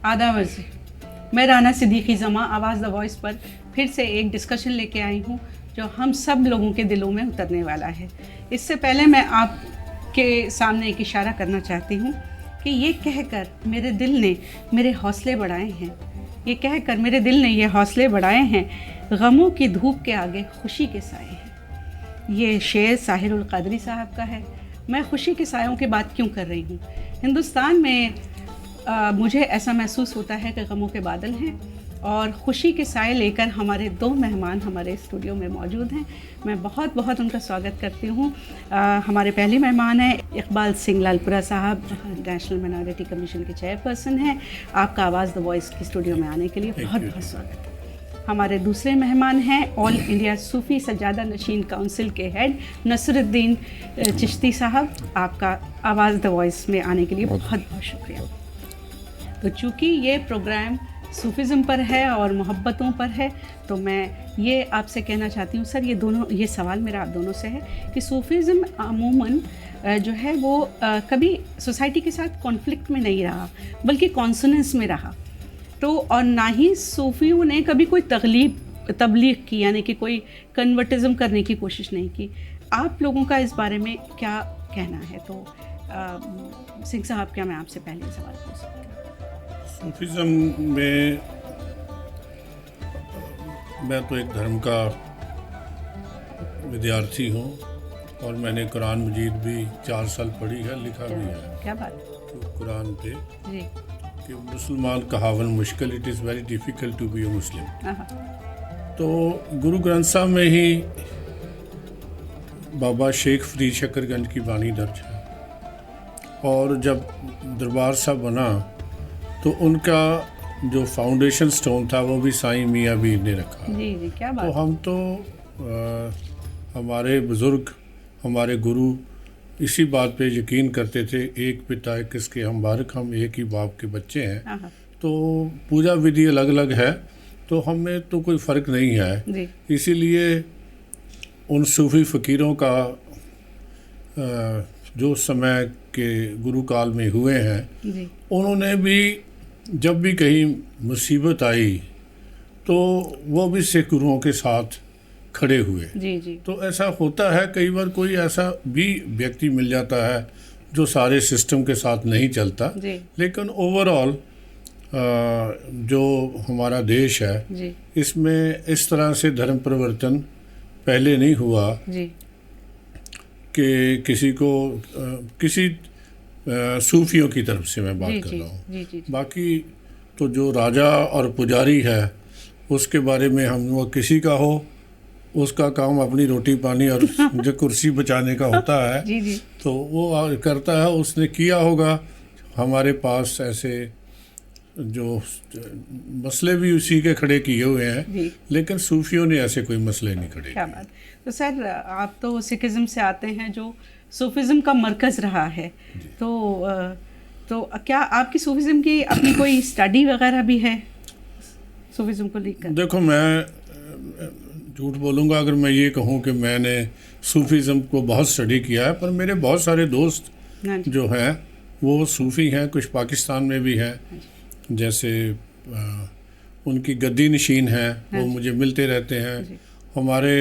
आदाब अर्ज़। मैं राना सिद्दीकी ज़मा आवाज़ द वॉइस पर फिर से एक डिस्कशन लेके आई हूँ जो हम सब लोगों के दिलों में उतरने वाला है। इससे पहले मैं आपके सामने एक इशारा करना चाहती हूँ कि ये कहकर मेरे दिल ने मेरे हौसले बढ़ाए हैं, ये कहकर मेरे दिल ने ये हौसले बढ़ाए हैं, गमों की धूप के आगे खुशी के साए हैं। ये शेर साहिरुल क़ादरी साहब का है। मैं खुशी के सायों की बात क्यों कर रही हूँ? हिंदुस्तान में मुझे ऐसा महसूस होता है कि गमों के बादल हैं और ख़ुशी के साए लेकर हमारे दो मेहमान हमारे स्टूडियो में मौजूद हैं। मैं बहुत बहुत उनका स्वागत करती हूँ। हमारे पहले मेहमान हैं इकबाल सिंह लालपुरा साहब, नेशनल माइनॉरिटी कमीशन के चेयरपर्सन हैं। आपका आवाज़ द वॉइस की स्टूडियो में आने के लिए बहुत बहुत स्वागत है। हमारे दूसरे मेहमान हैं ऑल इंडिया सूफ़ी सज्जादा नशीन काउंसिल के हेड नसरुद्दीन चिश्ती साहब। आपका आवाज़ द वॉइस में आने के लिए बहुत बहुत शुक्रिया। तो चूँकि ये प्रोग्राम सूफ़िज़्म पर है और मोहब्बतों पर है, तो मैं ये आपसे कहना चाहती हूँ सर, ये सवाल मेरा आप दोनों से है कि सूफ़िज़्म अमूमन जो है वो कभी सोसाइटी के साथ कॉन्फ्लिक्ट में नहीं रहा, बल्कि कॉन्सोनेंस में रहा। तो और ना ही सूफ़ियों ने कभी कोई तबलीग की, यानी कि कोई कन्वर्टिज़म करने की कोशिश नहीं की। आप लोगों का इस बारे में क्या कहना है? तो सिंह साहब, क्या मैं आपसे पहले सवाल पूछ सकती हूँ? सूफिज़्म में मैं तो एक धर्म का विद्यार्थी हूँ और मैंने कुरान मजीद भी 4 साल पढ़ी है, लिखा भी है। क्या बात? तो कुरान पे जी कि मुसलमान कहावन मुश्किल, it is very difficult to be a Muslim. तो गुरु ग्रंथ साहब में ही बाबा शेख फरीद शकरगंज की बानी दर्ज है और जब दरबार साहब बना तो उनका जो फाउंडेशन स्टोन था वो भी साईं मियाँ मीर ने रखा। जी जी, क्या बात। तो हम तो हमारे बुज़ुर्ग, हमारे गुरु इसी बात पे यकीन करते थे, एक पिता एक किसके हम बारक, हम एक ही बाप के बच्चे हैं। तो पूजा विधि अलग अलग है, तो हमें तो कोई फ़र्क नहीं है। इसीलिए उन सूफ़ी फ़कीरों का जो समय के गुरु काल में हुए हैं, उन्होंने भी जब भी कहीं मुसीबत आई तो वो भी सिख गुरुओं के साथ खड़े हुए। जी जी। तो ऐसा होता है, कई बार कोई ऐसा भी व्यक्ति मिल जाता है जो सारे सिस्टम के साथ नहीं चलता, लेकिन ओवरऑल जो हमारा देश है इसमें इस तरह से धर्म परिवर्तन पहले नहीं हुआ कि किसी को किसी सूफियों की तरफ से मैं बात कर रहा हूँ। बाकी तो जो राजा और पुजारी है उसके बारे में हम वो किसी का हो, उसका काम अपनी रोटी पानी और जो कुर्सी बचाने का होता है तो वो करता है, उसने किया होगा। हमारे पास ऐसे जो मसले भी उसी के खड़े किए हुए हैं, लेकिन सूफियों ने ऐसे कोई मसले नहीं खड़े। क्या बात। तो सर, आप तो सिखिज़्म से आते हैं जो सूफिज़्म का मरकज़ रहा है, तो क्या आपकी सूफिज़्म की अपनी कोई स्टडी वगैरह भी है सूफिज़्म को लेकर? देखो, मैं झूठ बोलूँगा अगर मैं ये कहूँ कि मैंने सूफिज़्म को बहुत स्टडी किया है, पर मेरे बहुत सारे दोस्त जो हैं वो सूफ़ी हैं, कुछ पाकिस्तान में भी हैं, जैसे उनकी गद्दी नशीन हैं, वो मुझे मिलते रहते हैं। हमारे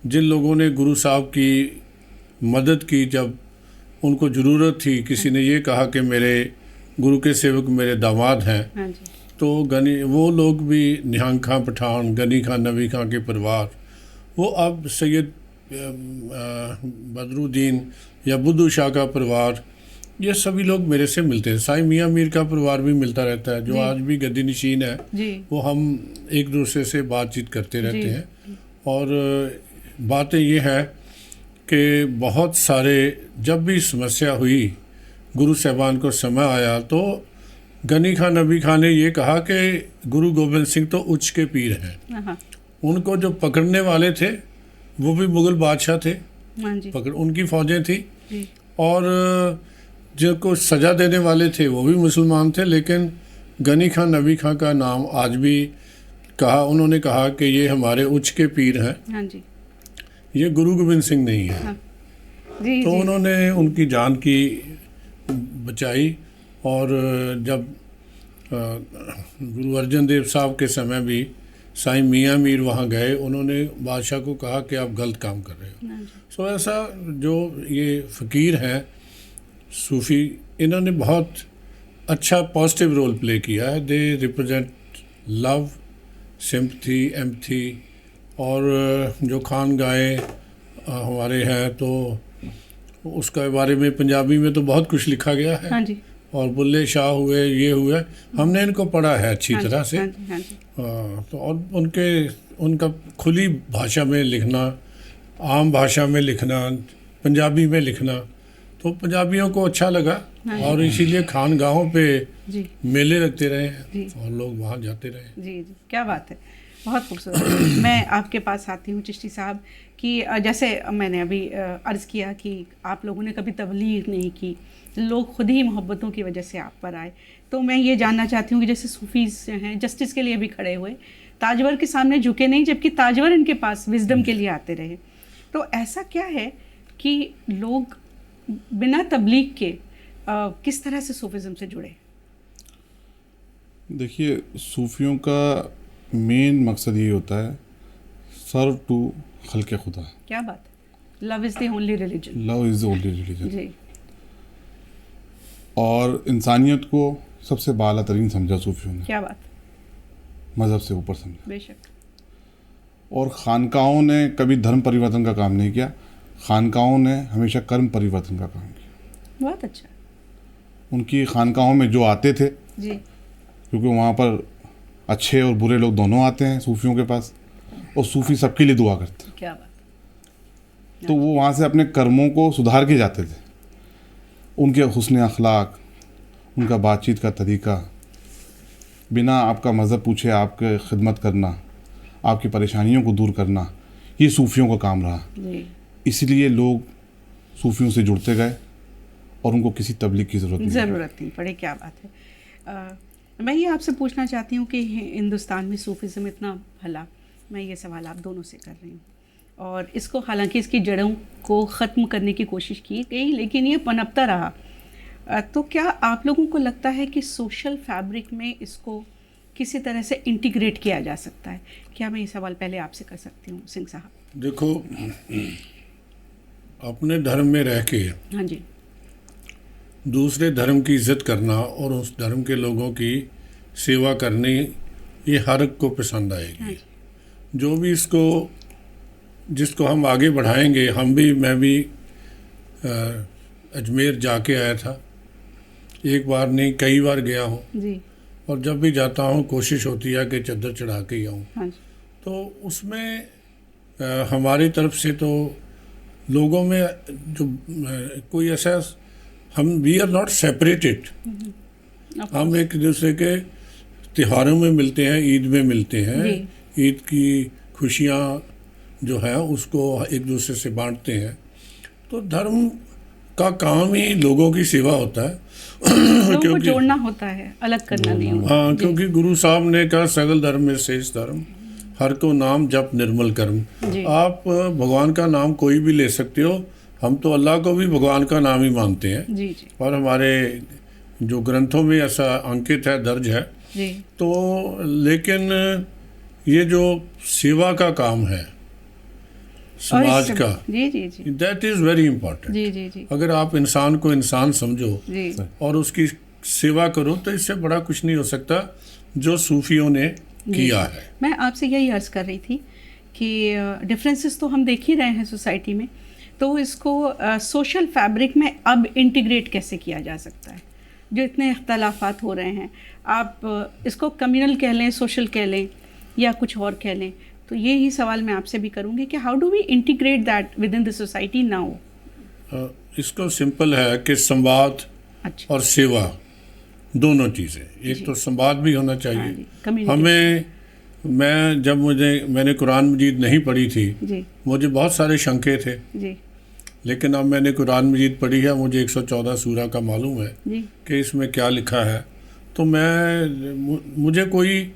जिन लोगों ने गुरु साहब की मदद की, जब उनको ज़रूरत थी, किसी ने ये कहा कि मेरे गुरु के सेवक मेरे दामाद हैं, तो वो लोग भी निहंग खां पठान, गनी खां, नबी खां के परिवार, वो अब सैयद बदरुद्दीन या बुद्धू शाह का परिवार, ये सभी लोग मेरे से मिलते हैं। साईं मियाँ मीर का परिवार भी मिलता रहता है, जो आज भी गद्दी नशीन है, वो हम एक दूसरे से बातचीत करते रहते हैं। और बातें ये है कि बहुत सारे जब भी समस्या हुई, गुरु साहबान को समय आया, तो गनी खां नबी खां ने ये कहा कि गुरु गोबिंद सिंह तो उच्च के पीर हैं। उनको जो पकड़ने वाले थे वो भी मुग़ल बादशाह थे, उनकी फ़ौजें थी, और जिनको सज़ा देने वाले थे वो भी मुसलमान थे। लेकिन गनी खां नबी खां का नाम आज भी उन्होंने कहा कि ये हमारे उच्च के पीर हैं, ये गुरु गोबिंद सिंह नहीं है। तो उन्होंने उनकी जान की बचाई, और जब गुरु अर्जन देव साहब के समय भी साईं मियाँ मीर वहाँ गए, उन्होंने बादशाह को कहा कि आप गलत काम कर रहे हो। सो ऐसा जो ये फ़कीर हैं सूफ़ी, इन्होंने बहुत अच्छा पॉजिटिव रोल प्ले किया है। They represent love, sympathy, empathy. और जो खान गाए हमारे हैं तो उसके बारे में पंजाबी में तो बहुत कुछ लिखा गया है। हाँ जी। और बुल्ले शाह हुए, ये हुए, हमने इनको पढ़ा है अच्छी तरह से। हाँ जी। तो और उनका खुली भाषा में लिखना, आम भाषा में लिखना, पंजाबी में लिखना, तो पंजाबियों को अच्छा लगा। और इसीलिए खानगाहों पे मेले लगते रहे और लोग वहाँ जाते रहे। जी जी, क्या बात है, बहुत खूबसूरत। मैं आपके पास आती हूँ चिश्ती साहब कि जैसे मैंने अभी अर्ज़ किया कि आप लोगों ने कभी तबलीग नहीं की, लोग खुद ही मोहब्बतों की वजह से आप पर आए। तो मैं ये जानना चाहती हूँ कि जैसे सूफ़ीज़ हैं जस्टिस के लिए भी खड़े हुए, ताजवर के सामने झुके नहीं, जबकि ताजवर इनके पास विजडम के लिए आते रहे। तो ऐसा क्या है कि लोग बिना तबलीग के किस तरह से सूफिज़म से जुड़े? देखिए, सूफियों का मेन मकसद ये होता है सर्व टू खल्क़े खुदा। क्या बात है, love is the only religion. Love is the only religion जी। और इंसानियत को सबसे बाला तरीन समझा सूफियों ने। क्या बात, मज़हब से ऊपर समझा। बेशक। और खानकाहों ने कभी धर्म परिवर्तन का काम नहीं किया, खानकाहों ने हमेशा कर्म परिवर्तन का काम किया। बहुत अच्छा। उनकी खानकाहों में जो आते थे जी, क्योंकि वहाँ पर अच्छे और बुरे लोग दोनों आते हैं सूफियों के पास, और सूफी सबके लिए दुआ करते हैं। क्या बात। तो वो वहाँ से अपने कर्मों को सुधार के जाते थे। उनके हुस्न अखलाक, उनका बातचीत का तरीका, बिना आपका मज़हब पूछे आपके खिदमत करना, आपकी परेशानियों को दूर करना, ये सूफियों का काम रहा। जी। इसलिए लोग सूफियों से जुड़ते गए और उनको किसी तबलीग की ज़रूरत नहीं पड़े। क्या बात है। मैं ये आपसे पूछना चाहती हूँ कि हिंदुस्तान में सूफिज़म इतना भला, मैं ये सवाल आप दोनों से कर रही हूँ, और इसको हालांकि इसकी जड़ों को ख़त्म करने की कोशिश की गई, लेकिन ये पनपता रहा। तो क्या आप लोगों को लगता है कि सोशल फैब्रिक में इसको किसी तरह से इंटीग्रेट किया जा सकता है? क्या मैं ये सवाल पहले आपसे कर सकती हूँ सिंह साहब? देखो, अपने धर्म में रह के हाँ जी, दूसरे धर्म की इज्जत करना और उस धर्म के लोगों की सेवा करनी, ये हर एक को पसंद आएगी। हाँ, जो भी जिसको हम आगे बढ़ाएंगे। मैं भी अजमेर जाके आया था, एक बार नहीं कई बार गया हूँ जी। और जब भी जाता हूँ कोशिश होती है कि चद्दर चढ़ा के ही आऊँ। हाँ, तो उसमें हमारी तरफ से तो लोगों में जो कोई ऐसा, वी आर नॉट सेपरेटेड। हम एक दूसरे के त्योहारों में मिलते हैं, ईद में मिलते हैं, ईद की खुशियाँ जो है उसको एक दूसरे से बांटते हैं। तो धर्म का काम ही लोगों की सेवा होता है। लोगों को जोड़ना होता है, अलग करना नहीं होता। हाँ, क्योंकि गुरु साहब ने कहा सगल धर्म में श्रेष्ठ धर्म, हर को नाम जप निर्मल कर्म। आप भगवान का नाम कोई भी ले सकते हो, हम तो अल्लाह को भी भगवान का नाम ही मानते हैं। जी जी। और हमारे जो ग्रंथों में ऐसा अंकित है, दर्ज है जी। तो लेकिन ये जो सेवा का काम है समाज का, जी जी जी, दैट इज़ वेरी इम्पोर्टेंट। जी जी जी। अगर आप इंसान को इंसान समझो जी। और उसकी सेवा करो तो इससे बड़ा कुछ नहीं हो सकता जो सूफियों ने किया है। मैं आपसे यही अर्ज़ कर रही थी कि डिफरेंसेस तो हम देख ही रहे हैं सोसाइटी में, तो इसको सोशल फैब्रिक में अब इंटीग्रेट कैसे किया जा सकता है? जो इतने इख्तलाफात हो रहे हैं, आप इसको कम्युनल कह लें, सोशल कह लें या कुछ और कह लें, तो ये ही सवाल मैं आपसे भी करूँगी कि how do we integrate that within the society now? इसको सिंपल है कि संवाद और सेवा दोनों चीज़ें। एक तो संवाद भी होना चाहिए। मैंने कुरान मजीद नहीं पढ़ी थी जी। मुझे बहुत सारे शंके थे जी। लेकिन अब मैंने कुरान मजीद पढ़ी है, मुझे 114 सूरा का मालूम है जी। कि इसमें क्या लिखा है। तो मुझे कोई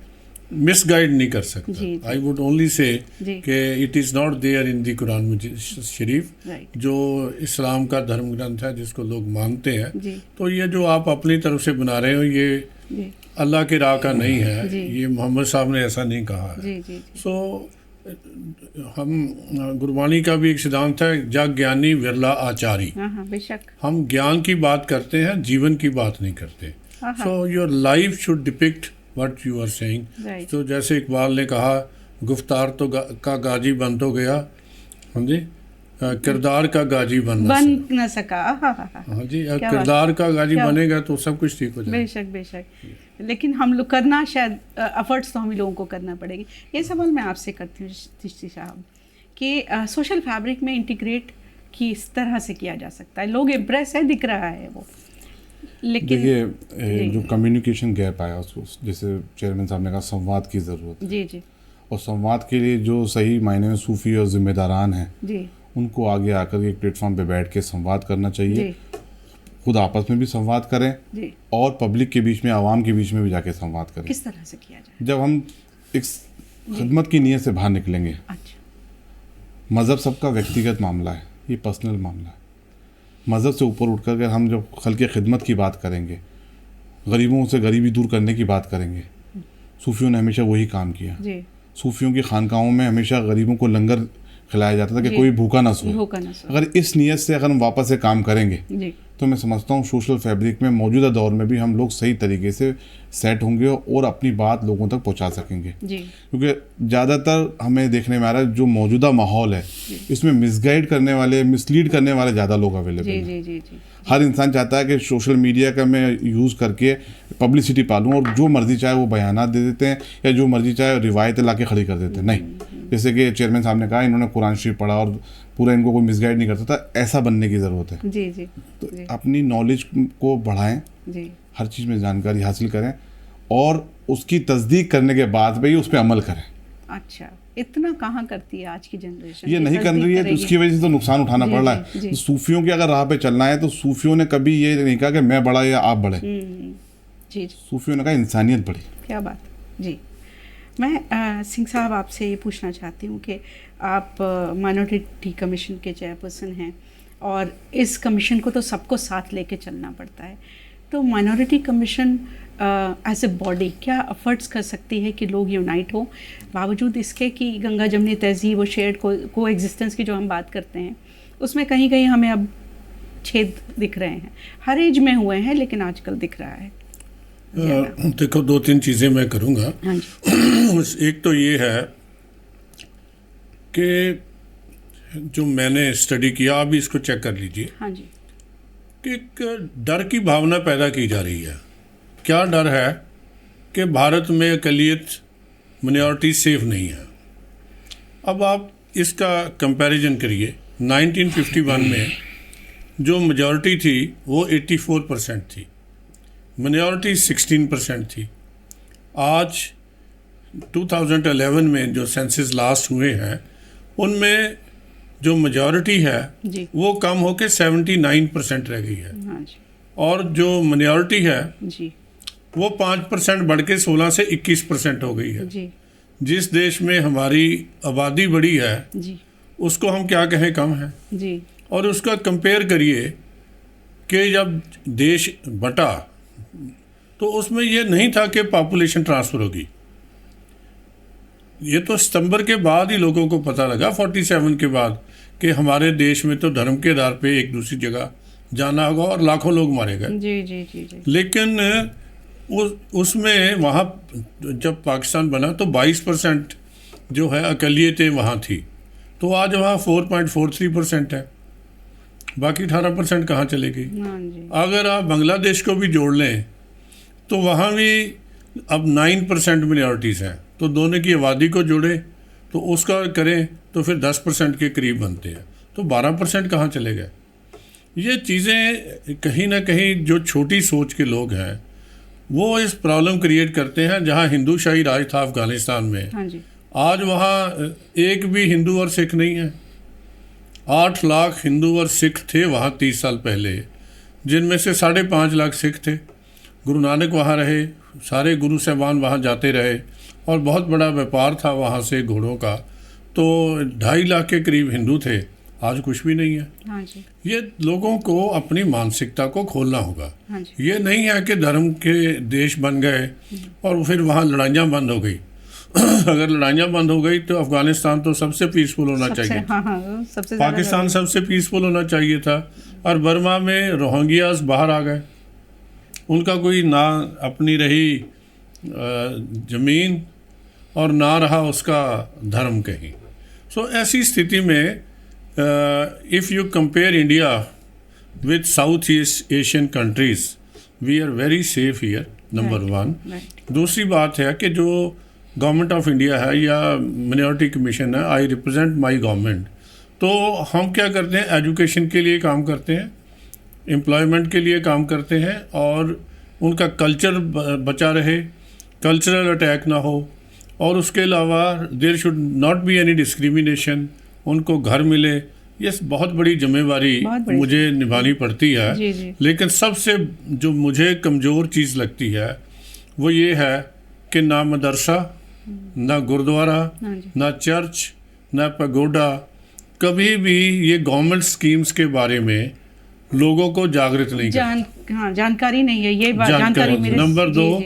मिसगाइड नहीं कर सकता। जी, जी। आई वुड ओनली से जी। कि it is not there in the Quran Sharif, right. जो इस्लाम का धर्म ग्रंथ है जिसको लोग मानते हैं। जी। तो ये जो आप अपनी तरफ से बना रहे हो ये जी अल्लाह के राह का नहीं है, जी। ये मोहम्मद साहब ने ऐसा नहीं कहा है। जी जी जी। सो हम गुरबानी का भी एक सिद्धांत है, जग ज्ञानी विरला आचारी। हाँ हाँ बेशक। हम ज्ञान की बात करते हैं, जीवन की बात नहीं करते। हाँ हाँ। So your life should depict what you are saying. Right. तो जैसे इकबाल ने कहा, गुफ्तार तो का गाजी बन तो गया, हाँ जी, किरदार का गाजी बन न सका। हाँ हाँ हाँ। हाँ जी, क्या किरदार का गाजी क्या बनेगा तो सब कुछ ठीक हो जाएगा। बेशक बेशक। लेकिन हम लोग करना शायद एफर्ट्स तो हम लोगों को करना पड़ेगी। ये सवाल मैं आपसे करती हूँ चिश्ती साहब कि सोशल फैब्रिक में इंटीग्रेट किस तरह से किया जा सकता है? लोग इम्प्रेस है, दिख रहा है वो, लेकिन देखिए जो कम्युनिकेशन गैप आया उसको, जैसे चेयरमैन साहब ने कहा, संवाद की ज़रूरत है। जी जी और संवाद के लिए जो सही मायने में सूफी और जिम्मेदारान हैं जी उनको आगे आकर एक प्लेटफॉर्म पे बैठ के संवाद करना चाहिए। जी खुद आपस में भी संवाद करें जी। और पब्लिक के बीच में, आवाम के बीच में भी जाके संवाद करें। किस तरह से किया जाए? जब हम एक खिदमत की नीयत से बाहर निकलेंगे, अच्छा। मज़हब सबका व्यक्तिगत मामला है, ये पर्सनल मामला है। मज़हब से ऊपर उठ कर हम जब खल्क़ खिदमत की बात करेंगे, गरीबों से गरीबी दूर करने की बात करेंगे, सूफियों ने हमेशा वही काम किया। जी। सूफियों की खानकाहों में हमेशा गरीबों को लंगर खिलाया जाता था कि जी। कोई भूखा ना सोए। भूखा ना सोए। अगर इस नीयत से अगर हम वापस से काम करेंगे जी तो मैं समझता हूँ सोशल फैब्रिक में मौजूदा दौर में भी हम लोग सही तरीके से सेट होंगे और अपनी बात लोगों तक पहुँचा सकेंगे। जी क्योंकि ज़्यादातर हमें देखने में आ रहा है जो मौजूदा माहौल है इसमें मिसगाइड करने वाले, मिसलीड करने वाले ज़्यादा लोग अवेलेबल जी हैं। जी जी जी। हर इंसान चाहता है कि सोशल मीडिया का मैं यूज़ करके पब्लिसिटी पालूँ और जो मर्जी चाहे वो बयानात दे देते हैं या जो मर्जी चाहे रिवायतें ला के खड़ी कर देते हैं। नहीं, जैसे कि चेयरमैन साहब ने कहा, इन्होंने कुरान शरीफ पढ़ा और पूरा इनको कोई मिसगाइड नहीं करता था, ऐसा बनने की ज़रूरत है। जी जी तो जी अपनी नॉलेज को बढ़ाएं, जी। हर चीज़ में जानकारी हासिल करें और उसकी तस्दीक करने के बाद भी उस पर अमल करें। अच्छा, इतना कहाँ करती है आज की जनरेशन? ये नहीं कर रही है तो उसकी वजह से तो नुकसान उठाना जी, पड़ रहा जी, जी। है। सूफियों की अगर राह पे चलना है तो सूफियों ने कभी ये नहीं कहा कि मैं बड़ा या आप बड़े। जी जी। सूफियों ने कहा इंसानियत बड़ी। क्या बात। जी, मैं सिंह साहब आपसे ये पूछना चाहती हूँ कि आप माइनॉरिटी कमीशन के चेयरपर्सन हैं और इस कमीशन को तो सबको साथ लेके चलना पड़ता है, तो minority commission as a body क्या एफर्ट्स कर सकती है कि लोग यूनाइट हो, बावजूद इसके कि गंगा जमनी तहजीब और शेयर्ड को एग्जिस्टेंस की जो हम बात करते हैं उसमें कहीं कहीं हमें अब छेद दिख रहे हैं। हर एज में हुए हैं लेकिन आजकल दिख रहा है। देखो, दो तीन चीज़ें मैं करूँगा। हाँ जी। एक तो ये है कि जो मैंने स्टडी किया, आप भी इसको चेक कर लीजिए हाँ जी। कि एक डर की भावना पैदा की जा रही है। क्या डर है? कि भारत में अक़लियत, मिनॉरिटी सेफ नहीं है। अब आप इसका कंपैरिजन करिए, 1951 में जो मेजॉरिटी थी वो 84% थी, मिनॉरिटी 16% थी। आज 2011 में जो सेंसस लास्ट हुए हैं उनमें जो मेजॉरिटी है जी। वो कम होकर 79% रह गई है हाँ जी। और जो मिनॉरिटी है जी वो 5% बढ़ के 16 से 21% हो गई है। जी जिस देश में हमारी आबादी बड़ी है जी उसको हम क्या कहें कम है। जी। और उसका कंपेयर करिए कि जब देश बटा तो उसमें ये नहीं था कि पॉपुलेशन ट्रांसफ़र होगी। ये तो सितंबर के बाद ही लोगों को पता लगा, 47 के बाद, कि हमारे देश में तो धर्म के आधार पे एक दूसरी जगह जाना होगा और लाखों लोग मारे गए। जी जी जी जी। लेकिन उसमें वहाँ जब पाकिस्तान बना तो 22% जो है अक़लियतें वहाँ थी, तो आज वहाँ 4.43% है, बाकी 18% कहाँ चले गई। हाँ जी। अगर आप बांग्लादेश को भी जोड़ लें तो वहाँ भी अब 9% मिनॉरिटीज़ हैं, तो दोनों की आबादी को जोड़े तो उसका करें तो फिर 10% के करीब बनते हैं, तो 12% कहाँ चले गए। ये चीज़ें कहीं ना कहीं जो छोटी सोच के लोग हैं वो इस प्रॉब्लम क्रिएट करते हैं। जहाँ हिंदू शाही राज था अफ़गानिस्तान में, हाँ जी। आज वहाँ एक भी हिंदू और सिख नहीं है। 8 लाख हिंदू और सिख थे वहाँ 30 साल पहले, जिनमें से 5.5 लाख सिख थे। गुरु नानक वहाँ रहे, सारे गुरु साहबान वहाँ जाते रहे और बहुत बड़ा व्यापार था वहाँ से घोड़ों का, तो 2.5 लाख के करीब हिंदू थे, आज कुछ भी नहीं है। हाँ जी। ये लोगों को अपनी मानसिकता को खोलना होगा। हाँ जी। ये नहीं है कि धर्म के देश बन गए और फिर वहाँ लड़ाइयाँ बंद हो गई। अगर लड़ाइयाँ बंद हो गई तो अफगानिस्तान तो सबसे पीसफुल होना चाहिए, हाँ, सबसे पाकिस्तान सबसे पीसफुल होना चाहिए था, और बर्मा में रोहिंग्यास बाहर आ गए, उनका कोई ना अपनी रही ज़मीन और ना रहा उसका धर्म कहीं। सो ऐसी स्थिति में if you compare India with South East Asian countries, we are very safe here, number 1। दूसरी बात है कि जो गवर्नमेंट ऑफ इंडिया है या मिनॉरिटी कमीशन है, आई रिप्रेजेंट माय गवर्नमेंट, तो हम क्या करते हैं, एजुकेशन के लिए काम करते हैं, एम्प्लॉयमेंट के लिए काम करते हैं, और उनका कल्चर बचा रहे, कल्चरल अटैक ना हो, और उसके अलावा there should not be any discrimination, उनको घर मिले। ये बहुत बड़ी जिम्मेवारी मुझे निभानी पड़ती है। जी जी। लेकिन सबसे जो मुझे कमज़ोर चीज़ लगती है वो ये है कि ना मदरसा, ना गुरुद्वारा, ना चर्च, ना पगोडा, कभी भी ये गवर्नमेंट स्कीम्स के बारे में लोगों को जागृत नहीं जानकारी नहीं है, ये जानकारी मेरे। नंबर 2,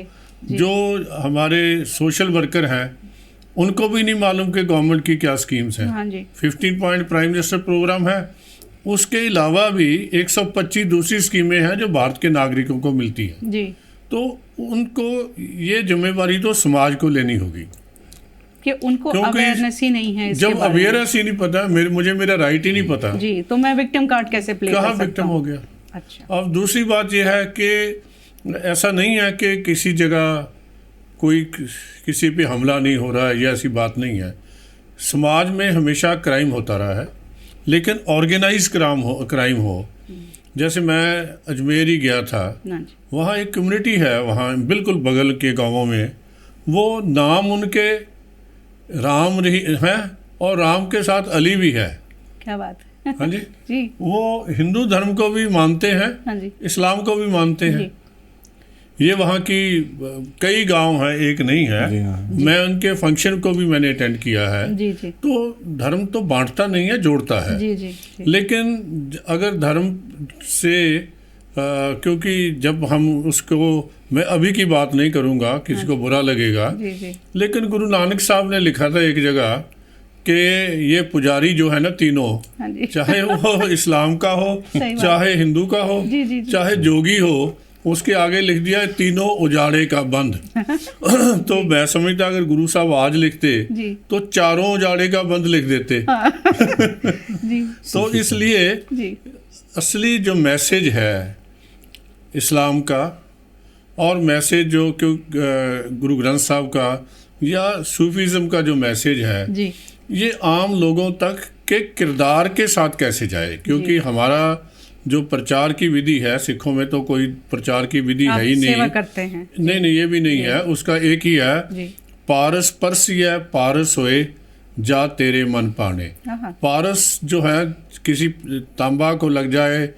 जो हमारे सोशल वर्कर हैं उनको भी नहीं मालूम कि गवर्नमेंट की क्या स्कीम्स हैं। हाँ जी। 15 पॉइंट प्राइम मिनिस्टर प्रोग्राम है, उसके अलावा भी 125 दूसरी स्कीमें हैं जो भारत के नागरिकों को मिलती हैं जी। तो उनको ये जिम्मेवारी तो समाज को लेनी होगी कि उनको अवेयरनेस ही नहीं है। जब अवेयरनेस ही नहीं पता, मुझे मेरा राइट ही नहीं पता जी, तो मैं विक्टिम कार्ड कैसे प्ले कर सकता हूं? कहाँ विक्टिम हो गया? अच्छा। अब दूसरी बात यह है कि ऐसा नहीं है कि किसी जगह कोई किसी पे हमला नहीं हो रहा है, ये ऐसी बात नहीं है। समाज में हमेशा क्राइम होता रहा है, लेकिन ऑर्गेनाइज क्राइम हो। जैसे मैं अजमेर ही गया था, वहाँ एक कम्युनिटी है, वहाँ बिल्कुल बगल के गांवों में, वो नाम उनके राम है और राम के साथ अली भी है। क्या बात है। हाँ जी जी। वो हिंदू धर्म को भी मानते हैं, हाँ जी, इस्लाम को भी मानते हैं। ये वहाँ की कई गांव हैं, एक नहीं है। मैं उनके फंक्शन को भी मैंने अटेंड किया है। जी जी। तो धर्म तो बांटता नहीं है, जोड़ता है। जी जी, जी। लेकिन अगर धर्म से क्योंकि जब हम उसको, मैं अभी की बात नहीं करूँगा, किसी को बुरा लगेगा, जी जी। लेकिन गुरु नानक साहब ने लिखा था एक जगह कि ये पुजारी जो है ना तीनों, चाहे वो इस्लाम का हो, चाहे हिंदू का हो, चाहे जोगी हो, उसके आगे लिख दिया तीनों उजाड़े का बंद। तो मैं समझता अगर गुरु साहब आज लिखते तो चारों उजाड़े का बंद लिख देते। तो इसलिए असली जो मैसेज है इस्लाम का, और मैसेज जो गुरु ग्रंथ साहब का या सूफीज़म का जो मैसेज है, ये आम लोगों तक के किरदार के साथ कैसे जाए, क्योंकि हमारा जो प्रचार की विधि है, सिखों में तो कोई प्रचार की विधि है ही नहीं। सेवा करते हैं। नहीं, ये भी नहीं है, उसका एक ही है, पारस परसिय पारस होए जा तेरे मन पाने। पारस जो है किसी तांबा को लग जाए,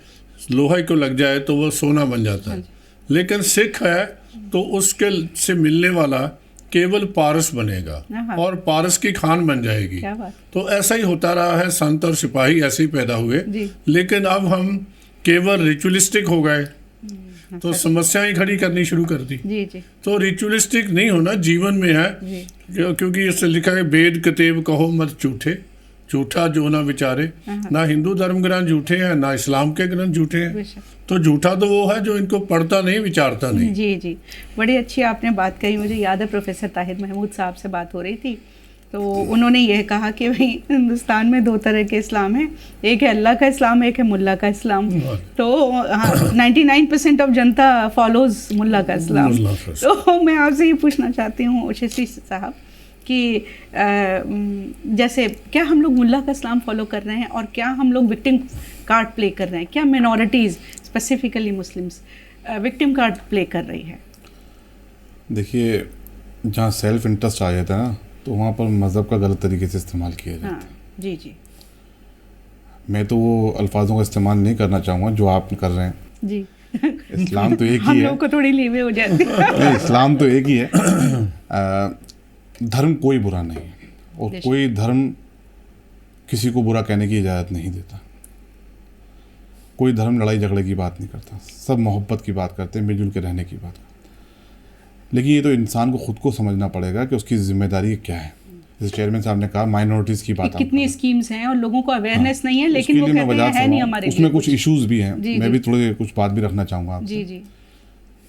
लोहे को लग जाए तो वो सोना बन जाता है, लेकिन सिख है तो उसके से मिलने वाला केवल पारस बनेगा और पारस की खान बन जाएगी। तो ऐसा ही होता रहा है, संत और सिपाही ऐसे ही पैदा हुए, लेकिन अब हम केवल रिचुअलिस्टिक हो गए तो समस्याएं खड़ी करनी शुरू कर दी। तो रिचुअलिस्टिक नहीं होना, जीवन में है, क्योंकि इससे लिखा है वेद कतेब कहो मत झूठे, झूठा जो ना विचारे। ना हिंदू धर्म ग्रंथ झूठे हैं, ना इस्लाम के ग्रंथ झूठे हैं। तो झूठा तो वो है जो इनको पढ़ता नहीं, विचारता नहीं। जी जी, बड़ी अच्छी आपने बात कही। मुझे याद है प्रोफेसर ताहिर महमूद साहब से बात हो रही थी, तो उन्होंने यह कहा कि भाई हिंदुस्तान में 2 तरह के इस्लाम हैं, एक है अल्लाह का इस्लाम, एक है मुल्ला का इस्लाम। तो 99% ऑफ जनता फॉलोज मुल्ला का इस्लाम। तो मैं आपसे ये पूछना चाहती हूँ शिशी साहब कि जैसे क्या हम लोग मुल्ला का इस्लाम फॉलो कर रहे हैं, और क्या हम लोग विक्टिम कार्ड प्ले कर रहे हैं? क्या minorities specifically Muslims victim card play कर रही है? देखिए, जहाँ सेल्फ इंटरेस्ट आ जाता है ना, तो वहाँ पर मज़हब का गलत तरीके से इस्तेमाल किया जाता है। जी जी। मैं तो वो अल्फाजों का इस्तेमाल नहीं करना चाहूँगा जो आप कर रहे हैं। जी। इस्लाम तो एक ही है। हम लोग को थोड़ी लीवे हो जाती है। नहीं, इस्लाम तो एक ही है। धर्म कोई बुरा नहीं है और कोई धर्म किसी को बुरा कहने की इजाज़त नहीं देता। कोई धर्म लड़ाई झगड़े की बात नहीं करता, सब मोहब्बत की बात करते हैं, मिलजुल के रहने की बात करते हैं। लेकिन ये तो इंसान को खुद को समझना पड़ेगा कि उसकी जिम्मेदारी क्या है। जैसे चेयरमैन साहब ने कहा माइनॉरिटीज़ की बात, कितनी स्कीम्स हैं और लोगों को अवेयरनेस नहीं है, लेकिन वो कहते हैं है नहीं हमारे लिए। उसमें कुछ इश्यूज भी हैं, मैं भी थोड़े कुछ बात भी रखना चाहूँगा आपसे। जी जी।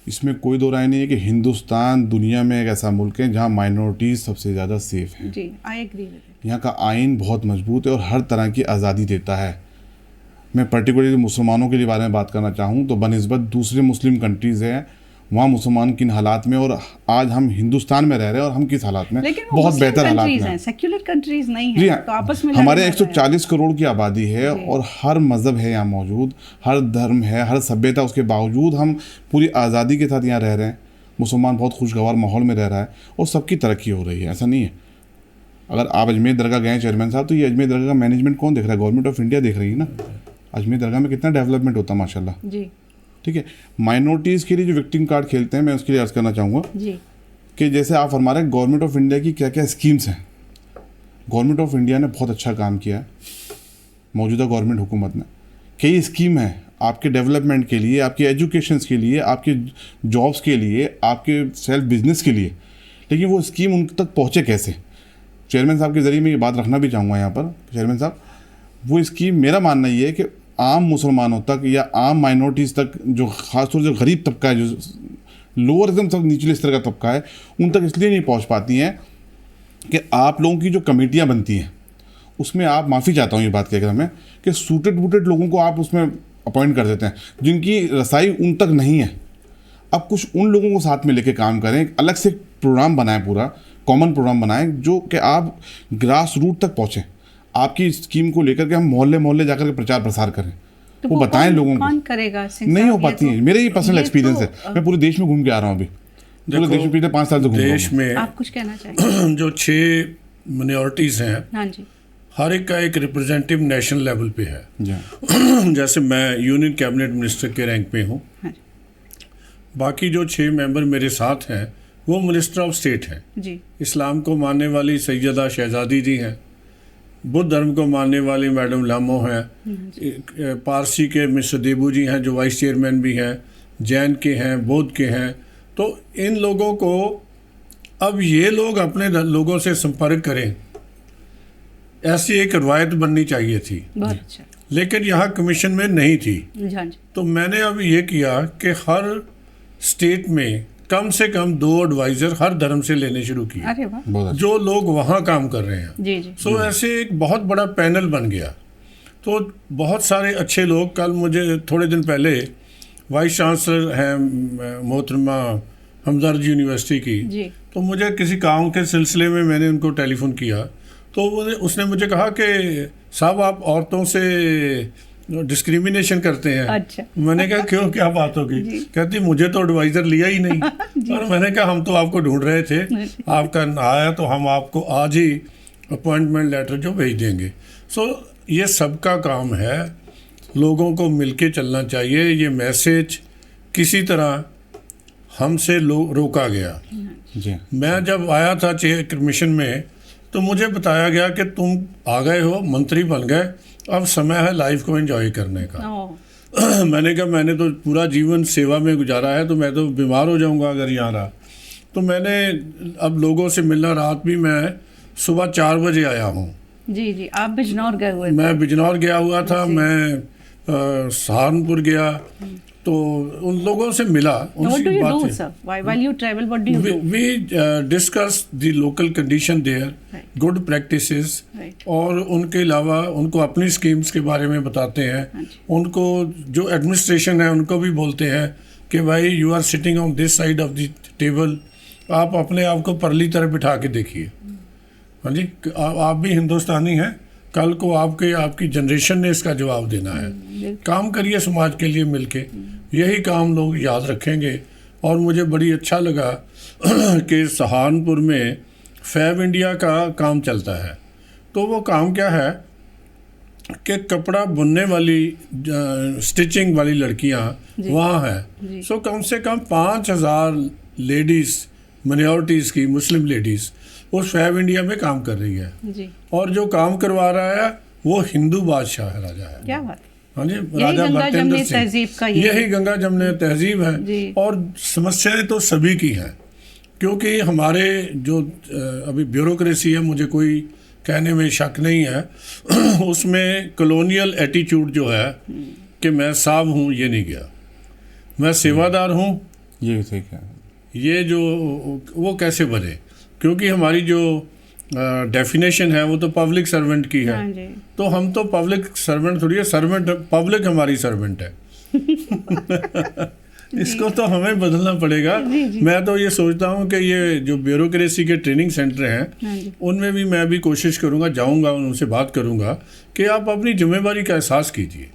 इसमें कोई दो राय नहीं है कि हिंदुस्तान दुनिया में एक ऐसा मुल्क है जहाँ माइनॉरिटीज़ सबसे ज़्यादा सेफ हैं। जी, आई एग्री विद इट। यहाँ का आइन बहुत मजबूत है और हर तरह की आज़ादी देता है। मैं पर्टिकुलरली मुसलमानों के लिए बारे में बात करना चाहूँ तो बनिस्बत दूसरे मुस्लिम कंट्रीज़ हैं, वहाँ मुसलमान किन हालात में, और आज हम हिंदुस्तान में रह रहे हैं और हम किस हालात में, बहुत बेहतर हालात में हैं। सेक्युलर कंट्रीज नहीं जी हैं, तो आपस में हमारे 140 करोड़ की आबादी है और हर मज़हब है यहाँ मौजूद, हर धर्म है, हर सभ्यता, उसके बावजूद हम पूरी आज़ादी के साथ यहाँ रह रहे हैं। मुसलमान बहुत खुशगवार माहौल में रह रहा है और सबकी तरक्की हो रही है, ऐसा नहीं है। अगर आप अजमेर दरगाह गए चेयरमैन साहब, तो ये अजमेर दरगाह का मैनेजमेंट कौन देख रहा है? गवर्नमेंट ऑफ इंडिया देख रही है ना। अजमेर दरगाह में कितना डेवलपमेंट होता है माशाल्लाह जी। ठीक है। माइनॉरिटीज़ के लिए जो विक्टिम कार्ड खेलते हैं, मैं उसके लिए अर्ज़ करना चाहूँगा जी कि जैसे आप फरमा रहे हैं गवर्नमेंट ऑफ इंडिया की क्या क्या स्कीम्स हैं। गवर्नमेंट ऑफ इंडिया ने बहुत अच्छा काम किया है, मौजूदा गवर्नमेंट हुकूमत ने। कई स्कीम है आपके डेवलपमेंट के लिए, आपके एजुकेशन के लिए, आपके जॉब्स के लिए, आपके सेल्फ बिजनेस के लिए, लेकिन वो स्कीम उन तक पहुँचे कैसे? चेयरमैन साहब के ज़रिए मैं ये बात रखना भी चाहूँगा यहाँ पर। चेयरमैन साहब, वो स्कीम, मेरा मानना ये है कि आम मुसलमानों तक या आम माइनॉरिटीज़ तक, जो ख़ासतौर से गरीब तबका है, जो लोअर एकदम तक निचले स्तर का तबका है, उन तक इसलिए नहीं पहुंच पाती हैं कि आप लोगों की जो कमेटियां बनती हैं उसमें, आप माफ़ी चाहता हूं ये बात कहकर मैं, कि सूटेड बूटेड लोगों को आप उसमें अपॉइंट कर देते हैं जिनकी रसाई उन तक नहीं है। अब कुछ उन लोगों को साथ में लेके काम करें, एक अलग से प्रोग्राम बनाएं, पूरा कॉमन प्रोग्राम बनाएं जो कि आप ग्रास रूट तक पहुँचें। आपकी स्कीम को लेकर के हम मोहल्ले मोहल्ले जाकर के प्रचार प्रसार करें, तो वो बताएं लोगों को। कौन करेगा? नहीं हो पाती है। मेरे ये पर्सनल एक्सपीरियंस है, मैं पूरे देश में घूम के आ रहा हूँ अभी, पूरे देश में पिछले 5 साल से घूम रहा हूँ। देश में आप कुछ कहना चाहिए? जो 6 माइनॉरिटीज़ हैं, हाँ जी, हर एक का एक रिप्रेजेंटेटिव नेशनल लेवल पे है। जी। जैसे मैं यूनियन कैबिनेट मिनिस्टर के रैंक पे हूँ, हाँ बाकी जो 6 मेंबर मेरे साथ हैं वो मिनिस्टर ऑफ स्टेट हैं। जी। इस्लाम को मानने वाली सैयदा शहजादी जी हैं, बुद्ध धर्म को मानने वाली मैडम लामो हैं, पारसी के मिस्टर देबू जी हैं जो वाइस चेयरमैन भी हैं, जैन के हैं, बौद्ध के हैं। तो इन लोगों को, अब ये लोग अपने लोगों से संपर्क करें, ऐसी एक रवायत बननी चाहिए थी, बहुत अच्छा। लेकिन यहाँ कमीशन में नहीं थी। हाँ जी। तो मैंने अब ये किया कि हर स्टेट में कम से कम 2 एडवाइज़र हर धर्म से लेने शुरू किए, अरे वाह, बहुत अच्छा। जो लोग वहाँ काम कर रहे हैं। जी जी। सो ऐसे एक बहुत बड़ा पैनल बन गया। तो बहुत सारे अच्छे लोग, कल मुझे थोड़े दिन पहले वाइस चांसलर हैं मोहतरमा हमदर्द यूनिवर्सिटी की, जी। तो मुझे किसी काम के सिलसिले में मैंने उनको टेलीफोन किया, तो उसने मुझे कहा कि साहब आप औरतों से डिस्क्रिमिनेशन करते हैं। अच्छा। मैंने कहा क्यों, क्या बात होगी? कहती मुझे तो एडवाइज़र लिया ही नहीं। और मैंने कहा हम तो आपको ढूंढ रहे थे, आपका आया तो हम आपको आज ही अपॉइंटमेंट लेटर जो भेज देंगे। सो ये सबका काम है, लोगों को मिलके चलना चाहिए। ये मैसेज किसी तरह हमसे रोका गया। जी। मैं जब आया था चेयर कमीशन में, तो मुझे बताया गया कि तुम आ गए हो, मंत्री बन गए, अब समय है लाइफ को एंजॉय करने का। मैंने कहा मैंने तो पूरा जीवन सेवा में गुजारा है, तो मैं तो बीमार हो जाऊंगा अगर यहाँ रहा। तो मैंने अब लोगों से मिलना, रात भी मैं सुबह 4 बजे आया हूँ। जी जी। आप बिजनौर गए हुए? मैं बिजनौर गया हुआ था, मैं सहारनपुर गया, तो उन लोगों से मिला, उनसे बात हुई। While you travel, what do you do? We discuss the local condition there, good practices, और उनके अलावा उनको अपनी स्कीम्स के बारे में बताते हैं। उनको जो एडमिनिस्ट्रेशन है उनको भी बोलते हैं कि भाई you are sitting on this side of the table, आप अपने आप को परली तरफ बिठा के देखिए। हाँ जी, आप भी हिंदुस्तानी हैं, कल को आपकी जनरेशन ने इसका जवाब देना है। काम करिए समाज के लिए मिलके, यही काम लोग याद रखेंगे। और मुझे बड़ी अच्छा लगा कि सहारनपुर में फैब इंडिया का काम चलता है। तो वो काम क्या है कि कपड़ा बुनने वाली, स्टिचिंग वाली लड़कियां वहाँ हैं। सो कम से कम 5000 लेडीज़, माइनॉरिटीज़ की, मुस्लिम लेडीज़, उस फैब इंडिया में काम कर रही है जी। और जो काम करवा रहा है वो हिंदू बादशाह है, राजा है। क्या बात, हाँ जी, यही राजा गंगा भरतेंद्र जमनी सिंह, तहजीब का यही गंगा जमनी तहजीब जी। है। और समस्याएं तो सभी की हैं, क्योंकि हमारे जो अभी ब्यूरोक्रेसी है, मुझे कोई कहने में शक नहीं है उसमें कॉलोनियल एटीट्यूड जो है कि मैं साहब हूँ, ये नहीं गया, मैं सेवादार हूँ, ये ठीक है। ये जो वो कैसे बने, क्योंकि हमारी जो डेफिनेशन है वो तो पब्लिक सर्वेंट की है। हाँ जी। तो हम तो पब्लिक सर्वेंट थोड़ी है, सर्वेंट पब्लिक हमारी सर्वेंट है इसको तो हमें बदलना पड़ेगा। मैं तो ये सोचता हूँ कि ये जो ब्यूरोक्रेसी के ट्रेनिंग सेंटर हैं उनमें भी मैं भी कोशिश करूँगा, जाऊँगा, उनसे बात करूँगा कि आप अपनी जिम्मेदारी का एहसास कीजिए।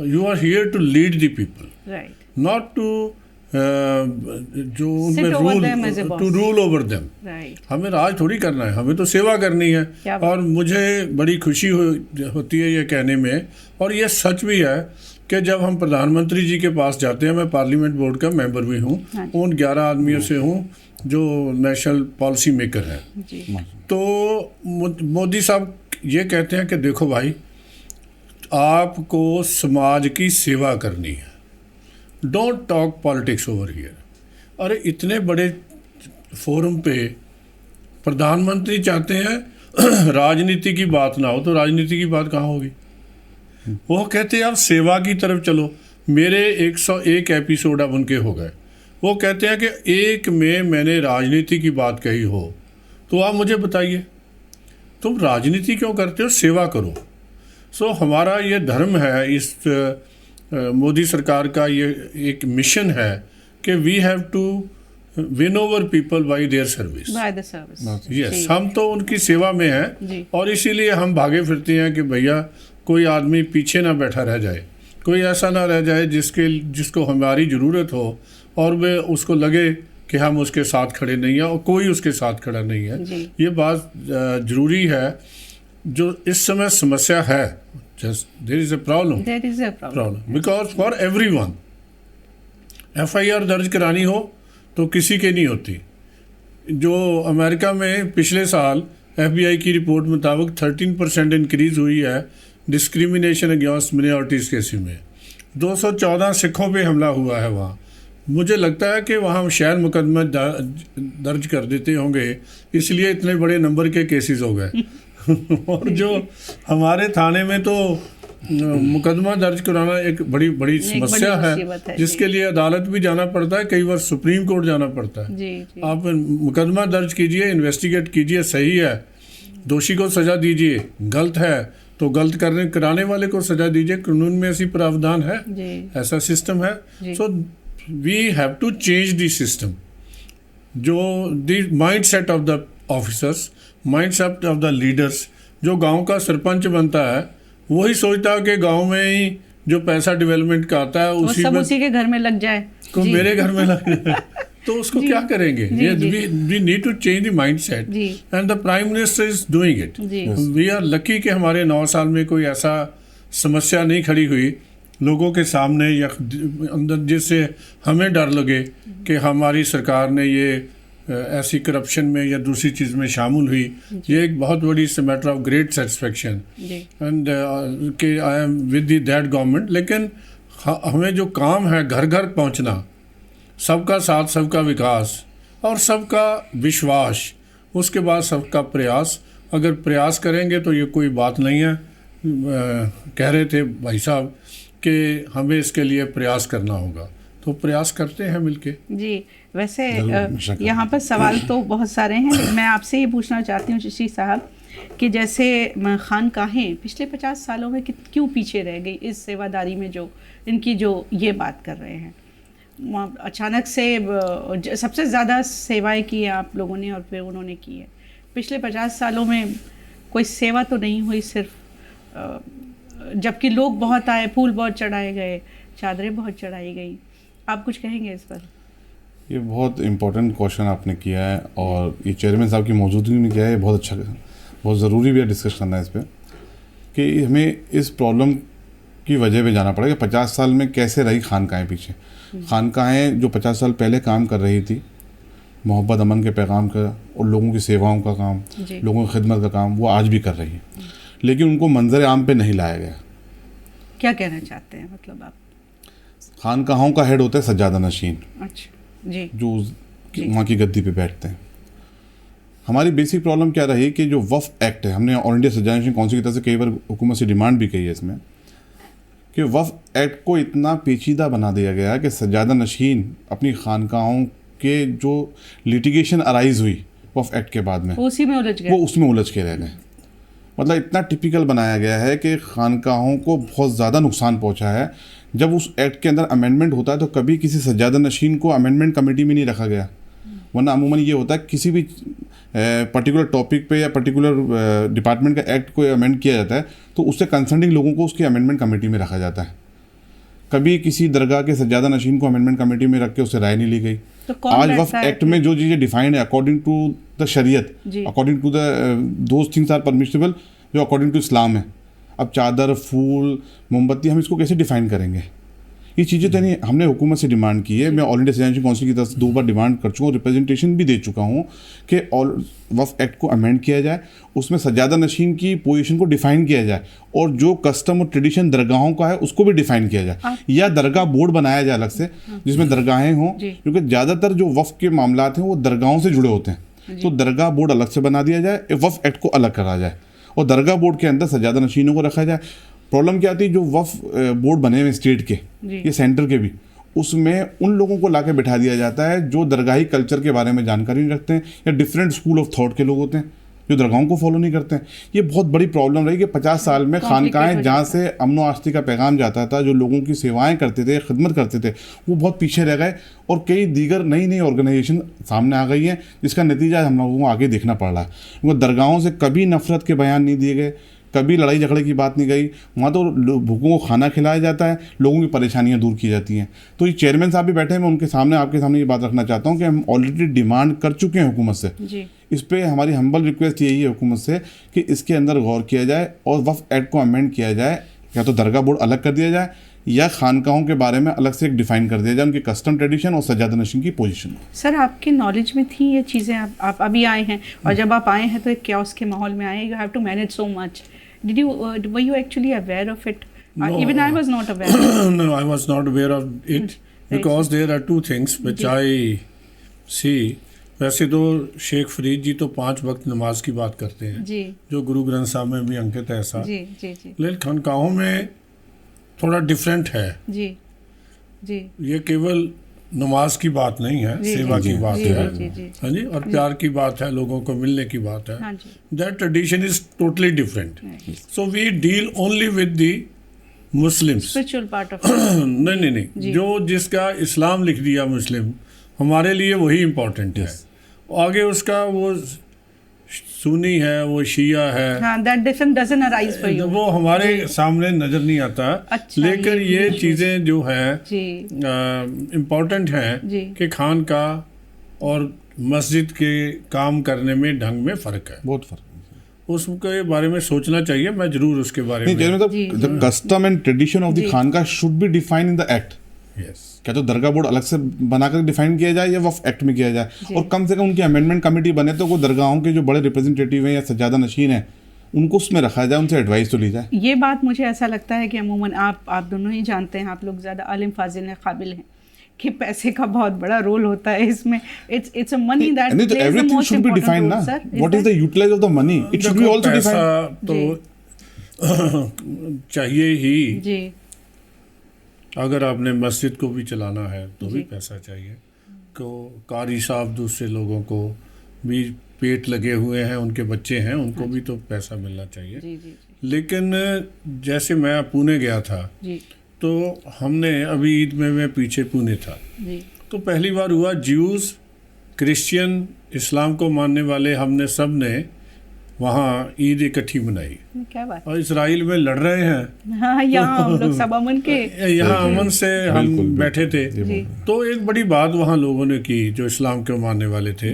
You are here to lead the people, right, not to जो उनमें टू रूल ओवर देम। हमें राज थोड़ी करना है, हमें तो सेवा करनी है। और मुझे बड़ी खुशी होती है ये कहने में, और ये सच भी है कि जब हम प्रधानमंत्री जी के पास जाते हैं, मैं पार्लियामेंट बोर्ड का मेंबर भी हूँ, उन 11 आदमियों से हूँ जो नेशनल पॉलिसी मेकर हैं। तो मोदी साहब ये कहते हैं कि देखो भाई, आपको समाज की सेवा करनी है, don't talk politics over here. अरे इतने बड़े फोरम पे प्रधानमंत्री चाहते हैं राजनीति की बात ना हो, तो राजनीति की बात कहाँ होगी? वो कहते हैं आप सेवा की तरफ चलो। मेरे 101 एपिसोड अब उनके हो गए। वो कहते हैं कि एक में मैंने राजनीति की बात कही हो तो आप मुझे बताइए, तुम राजनीति क्यों करते हो, सेवा करो। सो हमारा ये धर्म है, इस मोदी सरकार का ये एक मिशन है कि we have to win over people by their service, by the service. Yes, हम तो उनकी सेवा में हैं और इसीलिए हम भागे फिरते हैं कि भैया कोई आदमी पीछे ना बैठा रह जाए, कोई ऐसा ना रह जाए जिसको हमारी ज़रूरत हो और वे उसको लगे कि हम उसके साथ खड़े नहीं हैं और कोई उसके साथ खड़ा नहीं है। ये बात ज़रूरी है। जो इस समय समस्या है, there is a problem because for everyone FIR दर्ज करानी हो तो किसी के नहीं होती। जो अमेरिका में पिछले साल FBI की रिपोर्ट मुताबिक 13% इंक्रीज़ हुई है डिस्क्रिमिनेशन अगेंस्ट मिनॉरिटीज़ केसेस में। 214 सिखों पे हमला हुआ है वहाँ। मुझे लगता है कि वहाँ शायद मुकदमा दर्ज कर देते होंगे, इसलिए इतने बड़े नंबर के केसेस हो गए और जो हमारे थाने में तो मुकदमा दर्ज कराना एक बड़ी समस्या है, जिसके लिए अदालत भी जाना पड़ता है, कई बार सुप्रीम कोर्ट जाना पड़ता है। जी। आप मुकदमा दर्ज कीजिए, इन्वेस्टिगेट कीजिए, सही है दोषी को सज़ा दीजिए, गलत है तो गलत कराने वाले को सज़ा दीजिए। कानून में ऐसी प्रावधान है, ऐसा सिस्टम है। So we have to change the system. जो the mind set of the officers, mindset of the leaders. जो गांव का सरपंच बनता है वही सोचता है कि गांव में ही जो पैसा डेवलपमेंट का आता है उसी के घर में लग जाए, तो मेरे घर में लग जाए तो उसको क्या करेंगे? We need to change the mind set and the prime minister is doing it. We are lucky कि हमारे 9 साल में कोई ऐसा समस्या नहीं खड़ी हुई लोगों के सामने या अंदर जिससे हमें डर लगे कि हमारी सरकार ने ये ऐसी करप्शन में या दूसरी चीज़ में शामिल हुई। ये एक बहुत बड़ी matter of great satisfaction and कि I am with that government. लेकिन हमें जो काम है घर घर पहुंचना, सबका साथ, सबका विकास और सबका विश्वास, उसके बाद सबका प्रयास। अगर प्रयास करेंगे तो ये कोई बात नहीं है। कह रहे थे भाई साहब कि हमें इसके लिए प्रयास करना होगा, तो प्रयास करते हैं मिलके। जी, वैसे यहाँ पर सवाल तो बहुत सारे हैं। मैं आपसे ये पूछना चाहती हूँ चिश्ती साहब कि जैसे खानकाहें पिछले 50 सालों में क्यों पीछे रह गई इस सेवादारी में, जो इनकी जो ये बात कर रहे हैं। अचानक से सबसे ज़्यादा सेवाएं की है आप लोगों ने और फिर उन्होंने की है। पिछले 50 सालों में कोई सेवा तो नहीं हुई, सिर्फ जबकि लोग बहुत आए, फूल बहुत चढ़ाए गए, चादरें बहुत चढ़ाई गई। आप कुछ कहेंगे इस पर? ये बहुत इम्पोर्टेंट क्वेश्चन आपने किया है और ये चेयरमैन साहब की मौजूदगी में किया है। बहुत अच्छा, बहुत ज़रूरी भी है डिस्कस करना इस पर कि हमें इस प्रॉब्लम की वजह पे जाना पड़ेगा। 50 साल में कैसे रही खानकाहें पीछे। खानकाहें जो 50 साल पहले काम कर रही थी मोहब्बत अमन के पैगाम का और लोगों की सेवाओं का काम, लोगों की खिदमत का काम वो आज भी कर रही है, लेकिन उनको मंजर आम पे नहीं लाया गया। क्या कहना चाहते हैं मतलब आप? खानकाहों का हेड होता है सज्जादा नशीन। अच्छा जी। जो वहाँ की गद्दी पे बैठते हैं। हमारी बेसिक प्रॉब्लम क्या रही कि जो वफ़ एक्ट है, हमने ऑल इंडिया सज्जादा नशीन काउंसिल की तरफ से कई बार हुकूमत से डिमांड भी की है इसमें कि वफ़ एक्ट को इतना पेचीदा बना दिया गया है कि सज्जादा नशीन अपनी खानकाहों के जो लिटिगेशन अराइज हुई वफ़ एक्ट के बाद में उसी में उलझ गए, वो उसमें उलझ के रह गए। मतलब इतना टिपिकल बनाया गया है कि खानकाहों को बहुत ज़्यादा नुकसान पहुंचा है। जब उस एक्ट के अंदर अमेंडमेंट होता है तो कभी किसी सज्जादा नशीन को अमेंडमेंट कमेटी में नहीं रखा गया, वरना अमूमन ये होता है किसी भी पर्टिकुलर टॉपिक पे या पर्टिकुलर डिपार्टमेंट का एक्ट को अमेंड किया जाता है तो उससे कंसर्निंग लोगों को उसकी अमेंडमेंट कमेटी में रखा जाता है। कभी किसी दरगाह के सज्जादा नशीन को अमेंडमेंट कमेटी में रख के उससे राय नहीं ली गई। तो आज वफ़ एक्ट में जो चीज़ें डिफाइंड है अकॉर्डिंग टू द शरीयत, according to the those things are permissible जो अकॉर्डिंग टू इस्लाम है। अब चादर, फूल, मोमबत्ती हम इसको कैसे डिफाइन करेंगे? ये चीज़ें तो नहीं, हमने हुकूमत से डिमांड की है। मैं ऑल इंडिया सज्जादा नशीन काउंसिल की तरफ से 2 बार डिमांड कर चुका हूँ, रिप्रेजेंटेशन भी दे चुका हूँ कि वफ़ एक्ट को अमेंड किया जाए, उसमें सज्जादा नशीन की पोजीशन को डिफाइन किया जाए और जो कस्टम और ट्रेडिशन दरगाहों का है उसको भी डिफाइन किया जाए, या दरगाह बोर्ड बनाया जाए अलग से जिसमें दरगाहें हों, क्योंकि ज़्यादातर जो वफ़ के मामलात हैं वो दरगाहों से जुड़े होते हैं। तो दरगाह बोर्ड अलग से बना दिया जाए, वफ़ एक्ट को अलग करा जाए और दरगाह बोर्ड के अंदर सज्जादा नशीनों को रखा जाए। प्रॉब्लम क्या आती है, जो वफ़ बोर्ड बने हुए स्टेट के या सेंटर के भी, उसमें उन लोगों को लाके बिठा दिया जाता है जो दरगाही कल्चर के बारे में जानकारी नहीं रखते हैं या डिफरेंट स्कूल ऑफ थॉट के लोग होते हैं जो दरगाहों को फॉलो नहीं करते हैं। ये बहुत बड़ी प्रॉब्लम रही कि 50 साल में खानकाहें जहाँ से अमन व आस्ती का पैगाम जाता था, जो लोगों की सेवाएं करते थे, खिदमत करते थे, वो बहुत पीछे रह गए और कई दीगर नई नई ऑर्गेनाइजेशन सामने आ गई हैं जिसका नतीजा हम लोगों को आगे देखना पड़ रहा है। क्योंकि दरगाहों से कभी नफरत के बयान नहीं दिए गए, कभी लड़ाई झगड़े की बात नहीं गई, वहाँ तो भूखों को खाना खिलाया जाता है, लोगों की परेशानियाँ दूर की जाती हैं। तो ये चेयरमैन साहब भी बैठे हैं, मैं उनके सामने आपके सामने ये बात रखना चाहता हूँ कि हम ऑलरेडी डिमांड कर चुके हैं हुकूमत से जी। इस पे हमारी हम्बल रिक्वेस्ट यही है हुकूमत से कि इसके अंदर गौर किया जाए और वफ़ एक्ट को अमेंड किया जाए, या तो दरगाह बोर्ड अलग कर दिया जाए या खानकाहों के बारे में अलग से एक डिफाइन कर दिया जाए, उनके कस्टम ट्रेडिशन और सज्जादा नशीन की पोजीशन। सर आपके नॉलेज में थी ये चीज़ें? आप अभी आए हैं और जब आप आए हैं तो एक क्याओस के माहौल में आए, you have to manage so much. Did you were you actually aware of it? No, even I was not aware. No, I was not aware of it because there are 2 things which I see. वैसे तो शेख फरीद जी तो 5 वक्त नमाज की बात करते हैं जी, जो गुरु ग्रंथ साहब में भी अंकित है ऐसा। जी जी जी लेकिन खानकाहों में थोड़ा डिफरेंट है जी जी। ये केवल नमाज की बात नहीं है, सेवा की बात है, हाँ जी, और प्यार की बात है, लोगों को मिलने की बात है। That tradition is totally different. So we deal only with the Muslims, spiritual part of नहीं, जो जिसका इस्लाम लिख दिया मुस्लिम, हमारे लिए वही इम्पोर्टेंट है। आगे उसका वो सुन्नी है, वो शिया है, that difference doesn't arise for you. वो हमारे सामने नजर नहीं आता। अच्छा, लेकिन ये चीज़ें जो है इम्पोर्टेंट हैं कि खानकाह और मस्जिद के काम करने में ढंग में फ़र्क है, बहुत फ़र्क है। उसके बारे में सोचना चाहिए। मैं जरूर उसके बारे में the custom and tradition of the Khanqah should be defined in the act. क्या तो दरगाह बोर्ड अलग से बनाकर डिफाइन किया जाए या वफ़ एक्ट में किया जाए, और कम से कम उनकी अमेंडमेंट कमेटी बने तो वो दरगाहों के जो बड़े रिप्रेजेंटेटिव हैं या सज्जादा नशीन हैं उनको उसमें रखा जाए, उनसे एडवाइस तो ली जाए। ये बात मुझे ऐसा लगता है कि अमूमन आप दोनों ही जानते हैं, आप लोग ज़्यादा आलिम फाजिल हैं, काबिल हैं, कि पैसे का बहुत बड़ा रोल होता है इसमें। It's a money that everything should be defined ना, what is the utilize of the money, it should be also defined. तो चाहिए ही जी। अगर आपने मस्जिद को भी चलाना है तो भी पैसा चाहिए, को कारी साहब दूसरे लोगों को भी पेट लगे हुए हैं, उनके बच्चे हैं, उनको भी तो पैसा मिलना चाहिए। जी, जी, जी। लेकिन जैसे मैं पुणे गया था जी। तो हमने अभी ईद में मैं पीछे पुणे था जी। तो पहली बार हुआ ज्यूज़, क्रिश्चियन, इस्लाम को मानने वाले, हमने सब ने वहाँ ईद इकट्ठी मनाई। क्या बात। और इजराइल में लड़ रहे हैं। हाँ, यहाँ हम लोग सब अमन के यहाँ अमन से हम बैठे थे। तो एक बड़ी बात वहाँ लोगों ने की जो इस्लाम को मानने वाले थे,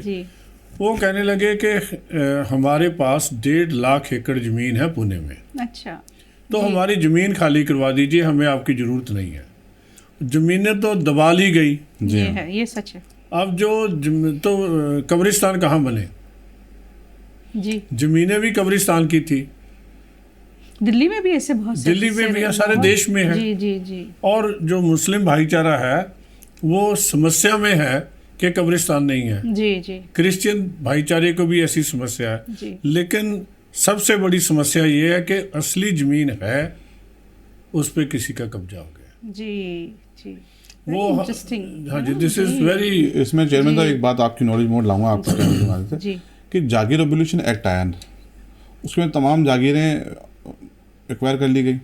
वो कहने लगे कि हमारे पास 1.5 लाख एकड़ ज़मीन है पुणे में। अच्छा। तो हमारी ज़मीन खाली करवा दीजिए, हमें आपकी ज़रूरत नहीं है। ज़मीनें तो दबा ली गई। ये है, ये सच है। अब तो कब्रिस्तान कहाँ बने? जी, जमीनें भी कब्रिस्तान की थी। दिल्ली में भी ऐसे बहुत से दिल्ली में भी है, सारे देश में है। जी जी जी। और जो मुस्लिम भाईचारा है वो समस्या में है कि कब्रिस्तान नहीं है। जी जी। क्रिश्चियन भाईचारे को भी ऐसी समस्या है जी। लेकिन सबसे बड़ी समस्या ये है कि असली जमीन है, उस पे किसी का कब्जा हो गया। जी जी। वो इंटरेस्टिंग। हाँ जी, दिस इज वेरी। इसमें चेयरमैन साहब एक बात आपकी नॉलेज मोड लाऊंगा आपके कहने के माध्यम से जी। कि जागीर रेवोल्यूशन एक्ट आया ना, उसमें तमाम जागीरें एक्वायर कर ली गई,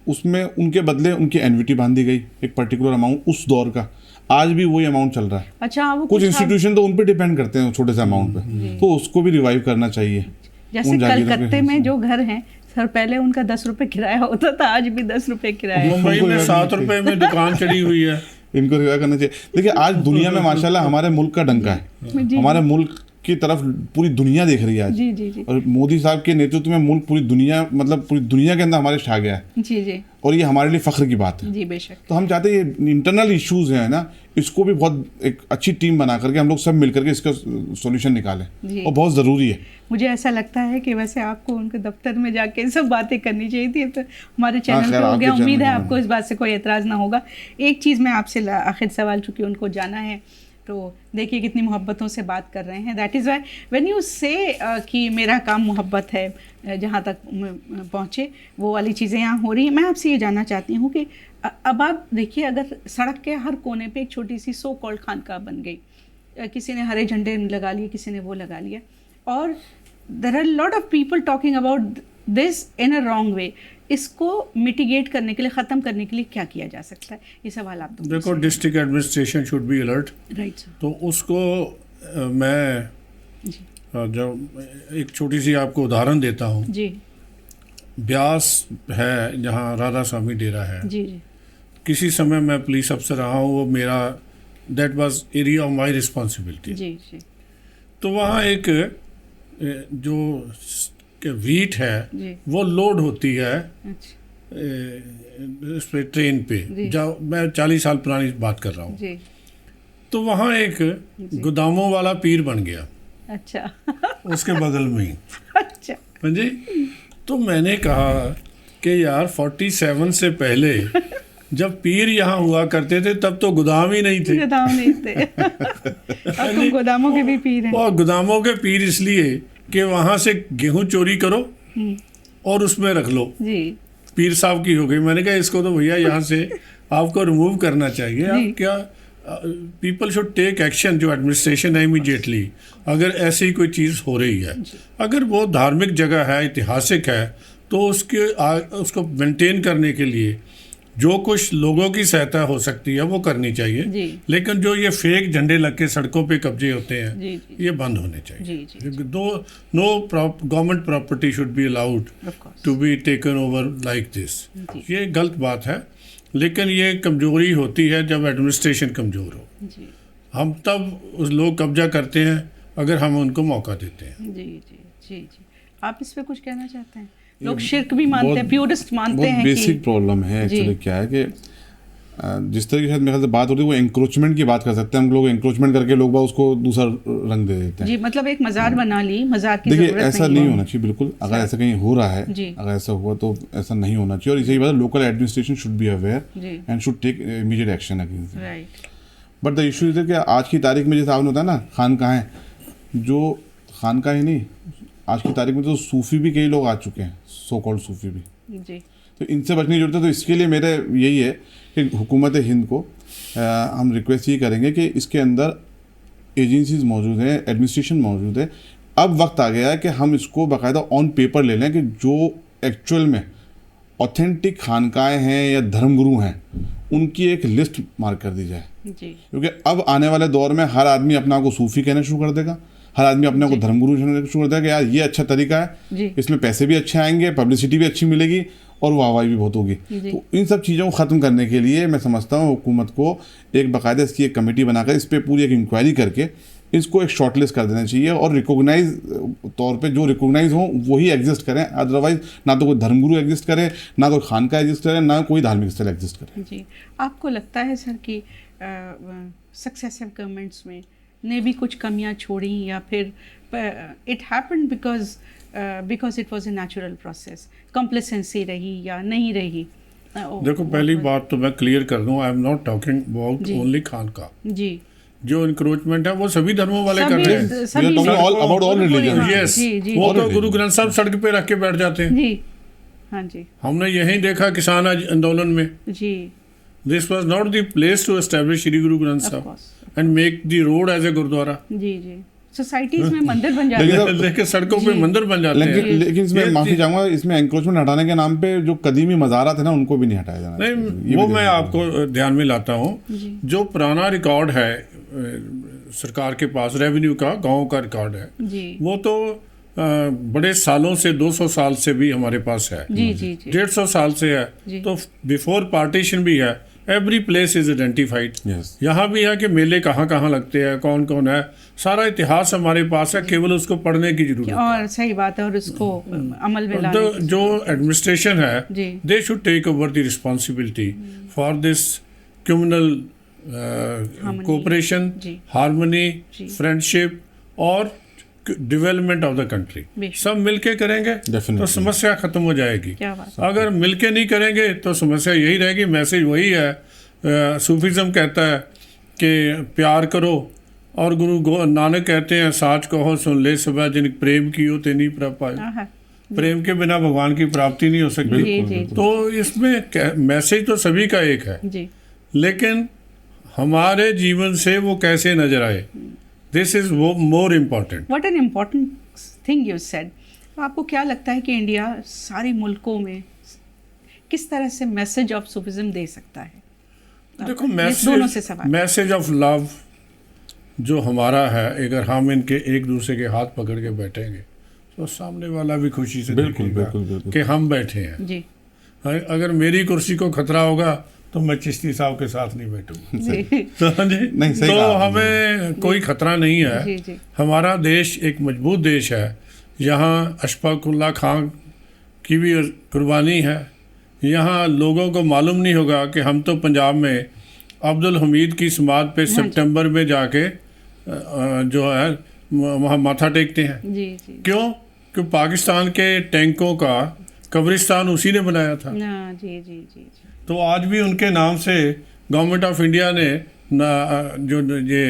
उसमें उनके बदले उनकी एन्युटी बांध दी गई एक पर्टिकुलर अमाउंट उस दौर का। आज भी वही अमाउंट चल रहा है। अच्छा, वो कुछ इंस्टीट्यूशन तो उन पे डिपेंड करते हैं छोटे से अमाउंट पे, तो उसको भी रिवाइव करना चाहिए। जैसे कलकत्ते में जो घर हैं सर, पहले उनका 10 रुपए किराया होता था, आज भी 10 रुपए किराया। मुंबई में 7 रुपए में दुकान चढ़ी हुई है। इनको रिवाइव करना चाहिए। देखिए आज दुनिया में माशाल्लाह हमारे मुल्क का डंका है, हमारे मुल्क की तरफ पूरी दुनिया देख रही है आज। जी जी जी। और मोदी साहब के नेतृत्व में मुल्क पूरी दुनिया, मतलब पूरी दुनिया के अंदर हमारे छा गया है। जी जी। और ये हमारे लिए फख्र की बात है। जी बेशक। तो हम चाहते हैं ये इंटरनल इश्यूज हैं ना, इसको भी बहुत एक अच्छी टीम बना करके हम लोग सब मिल करके इसका सॉल्यूशन निकालें, और बहुत ज़रूरी है। मुझे ऐसा लगता है कि वैसे आपको उनके दफ्तर में जाके सब बातें करनी चाहिए थी। तो हमारे चैनल पे हो गया, उम्मीद है आपको इस बात से कोई एतराज़ ना होगा। एक चीज़ मैं आपसे आखिर सवाल, चूँकि उनको जाना है, तो देखिए कितनी मोहब्बतों से बात कर रहे हैं। That is why when you से कि मेरा काम मोहब्बत है, जहाँ तक पहुँचे वो वाली चीज़ें यहाँ हो रही हैं। मैं आपसे ये जानना चाहती हूँ कि अब आप देखिए, अगर सड़क के हर कोने पे एक छोटी सी सो कॉल्ड खानकाह बन गई, किसी ने हरे झंडे लगा लिए, किसी ने वो लगा लिया, और there are lot of people talking about this in a wrong way. इसको मिटिगेट करने के लिए, ख़त्म करने के लिए क्या किया जा सकता है? ये सवाल आप देखो, district administration should be alert. Right sir. तो उसको मैं जब एक छोटी सी आपको उदाहरण देता हूँ। जी। ब्यास है जहाँ राधा स्वामी डेरा है। जी जी। किसी समय मैं पुलिस अफसर रहा हूँ, वो मेरा that was area of my responsibility. जी जी। तो वहाँ एक जो वीट है जी। वो लोड होती है अच्छा। इस पे ट्रेन पे, जब मैं 40 साल पुरानी बात कर रहा हूँ। जी। तो वहाँ एक गोदामों वाला पीर बन गया। अच्छा। उसके बगल में ही। अच्छा। हाँ जी। तो मैंने कहा कि यार 47 से पहले जब पीर यहाँ हुआ करते थे तब तो गोदाम ही नहीं थे। गोदाम नहीं थे। अब तुम गोदामों के भी पीर हैं। और गोदामों के पीर इसलिए कि वहाँ से गेहूं चोरी करो और उसमें रख लो। जी। पीर साहब की हो गई। मैंने कहा इसको तो भैया यहाँ से आपको रिमूव करना चाहिए। आप क्या, पीपल शुड टेक एक्शन, जो एडमिनिस्ट्रेशन है इमीडिएटली, अगर ऐसी कोई चीज़ हो रही है। अगर वो धार्मिक जगह है, ऐतिहासिक है, तो उसको मेंटेन करने के लिए जो कुछ लोगों की सहायता हो सकती है वो करनी चाहिए। लेकिन जो ये फेक झंडे लग के सड़कों पे कब्जे होते हैं, ये बंद होने चाहिए। No government property should be allowed to be taken over like this. ये गलत बात है, लेकिन ये कमजोरी होती है जब एडमिनिस्ट्रेशन कमज़ोर हो। हम तब उस लोग कब्जा करते हैं अगर हम उनको मौका देते हैं। जी जी जी जी। आप इस पे कुछ कहना चाहते हैं? लोग शिर्क भी मानते हैं, प्यूरिस्ट मानते हैं। बेसिक प्रॉब्लम है एक्चुअली। क्या है कि जिस तरीके से मेरे ख्याल से बात हो रही है वो एंक्रोचमेंट की बात कर सकते हैं हम लोग। एंक्रोचमेंट करके लोग उसको दूसरा रंग दे देते हैं। जी, मतलब एक मज़ार बना ली, मज़ार की देखिए ज़रूरत ऐसा नहीं होना चाहिए बिल्कुल। अगर ऐसा कहीं हो रहा है, अगर ऐसा हुआ तो ऐसा नहीं होना चाहिए। और इसी बात local administration should be aware and should take immediate action against. Right. But the issue is कि आज की तारीख में जैसे आपने होता है ना, खानकाहें, जो खानकाहें नहीं, आज की तारीख में तो सूफ़ी भी कई लोग आ चुके हैं, सो कॉल्ड सूफ़ी भी। जी। तो इनसे बचने की जरूरत है। तो इसके लिए मेरे यही है कि हुकूमत हिंद को हम रिक्वेस्ट ये करेंगे कि इसके अंदर एजेंसीज मौजूद हैं, एडमिनिस्ट्रेशन मौजूद है। अब वक्त आ गया है कि हम इसको बाकायदा ऑन पेपर ले लें कि जो एक्चुअल में ऑथेंटिक खानकाएँ हैं या धर्मगुरु हैं, उनकी एक लिस्ट मार्क कर दी जाए। क्योंकि अब आने वाले दौर में हर आदमी अपना को सूफ़ी कहना शुरू कर देगा, हर आदमी अपने को धर्मगुरु कहना शुरू कर देगा कि यार ये अच्छा तरीका है, इसमें पैसे भी अच्छे आएंगे, पब्लिसिटी भी अच्छी मिलेगी और वाहवाही भी बहुत होगी। तो इन सब चीज़ों को ख़त्म करने के लिए मैं समझता हूँ हुकूमत को एक बाकायदा इसकी एक कमेटी बनाकर इस पर पूरी एक इंक्वायरी करके इसको एक शॉर्टलिस्ट कर देना चाहिए। और रिकॉग्नाइज तौर पे जो रिकॉग्नाइज हो वही एग्जिस्ट करें। अदरवाइज ना तो कोई धर्मगुरु एग्जिस्ट करे, ना कोई खानका एग्जिस्ट करे, ना कोई धार्मिक स्थल एग्जिस्ट करे। जी। आपको लगता है सर कि सक्सेसिव गवर्नमेंट्स में ने भी कुछ कमियां छोड़ी, या फिर it happened because it was a natural process, complacency रही या नहीं रही? देखो, पहली बात तो मैं क्लियर कर दूं, I am not talking about only खानका। जी, जो इंक्रोचमेंट है वो सभी धर्मों वाले कर रहे हैं। All religion. यस, वो तो गुरु ग्रंथ साहब सड़क पे रख के बैठ जाते हैं। जी, हाँ जी, हमने यही देखा किसान आंदोलन में। जी, this was not the place to establish Shri Guru Granth Sahib and make the road as a gurdwara. जी, जी, सोसाइटीज में मंदिर बन जाते हैं, लेकिन सड़कों पे मंदिर बन जाते हैं। लेकिन इसमें माफी चाहूंगा, इसमें एंक्रोचमेंट हटाने के नाम पे जो कदीमी मज़ारा थे ना, उनको भी नहीं हटाया जाना। नहीं, वो मैं आपको ध्यान में लाता हूँ। जो पुराना रिकॉर्ड है सरकार के पास, रेवेन्यू का, गाँव का रिकॉर्ड है, वो तो बड़े सालों से, 200 साल से भी हमारे पास है, 150 साल से है। तो बिफोर पार्टीशन भी है, एवरी प्लेस इज आइडेंटिफाइड। यहाँ भी है कि मेले कहाँ कहाँ लगते हैं, कौन कौन है, सारा इतिहास हमारे पास है, केवल उसको पढ़ने की जरूरत है। और सही बात है, और उसको अमल में लाने तो जो एडमिनिस्ट्रेशन है, they should take over the responsibility for this communal cooperation, harmony, friendship और डेवलपमेंट ऑफ द कंट्री। सब मिलके करेंगे तो समस्या खत्म हो जाएगी। अगर मिलके नहीं करेंगे तो समस्या यही रहेगी। मैसेज वही है, सूफीज़म कहता है कि प्यार करो, और गुरु नानक कहते हैं साच कहो सुन ले सब जिन प्रेम की हो ते नहीं प्राप्त। प्रेम के बिना भगवान की प्राप्ति नहीं हो सकती। तो इसमें मैसेज तो सभी का एक है, लेकिन हमारे जीवन से वो कैसे नजर आए, this is more important. What an important thing you said. आपको क्या लगता है कि इंडिया सारे मुल्कों में किस तरह से मैसेज ऑफ सूफिज्म दे सकता है? देखो, मैसेज ऑफ लव जो हमारा है, अगर हम इनके एक दूसरे के हाथ पकड़ के बैठेंगे तो सामने वाला भी खुशी से देखेगा कि हम बैठे हैं। जी। अगर मेरी कुर्सी को खतरा होगा तो मैं चिश्ती साहब के साथ नहीं बैठूंगा। तो हमें कोई खतरा नहीं है। जी। हमारा देश एक मजबूत देश है। यहाँ अशफाकुल्ला खां की भी कुर्बानी है। यहाँ लोगों को मालूम नहीं होगा कि हम तो पंजाब में अब्दुल हमीद की समाध पे सितंबर में जाके जो है वहाँ माथा टेकते हैं। जी। क्यों पाकिस्तान के टैंकों का कब्रिस्तान उसी ने बनाया था। जी। तो आज भी उनके नाम से गवर्नमेंट ऑफ इंडिया ने जो ये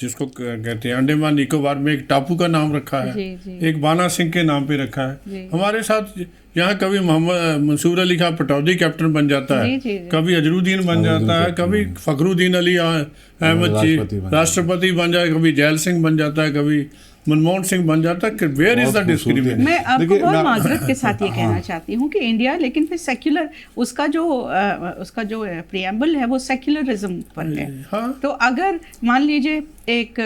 जिसको कहते हैं अंडमान निकोबार में एक टापू का नाम रखा है। जी। एक बाना सिंह के नाम पे रखा है। हमारे साथ यहाँ कभी मोहम्मद मंसूर अली खां पटौदी कैप्टन बन जाता है, कभी अजरुद्दीन बन जाता है, कभी फखरुद्दीन अली अहमद जी राष्ट्रपति बन जाए, कभी जैल सिंह बन जाता है, कभी मनमोहन सिंह बन जाता है। Where is the discrimination? मैं आपको बहुत माजरत के साथ ये कहना चाहती हूँ कि इंडिया, लेकिन फिर सेक्युलर उसका जो प्रियम्बल है वो सेक्युलरिज्म पर है। तो अगर मान लीजिए एक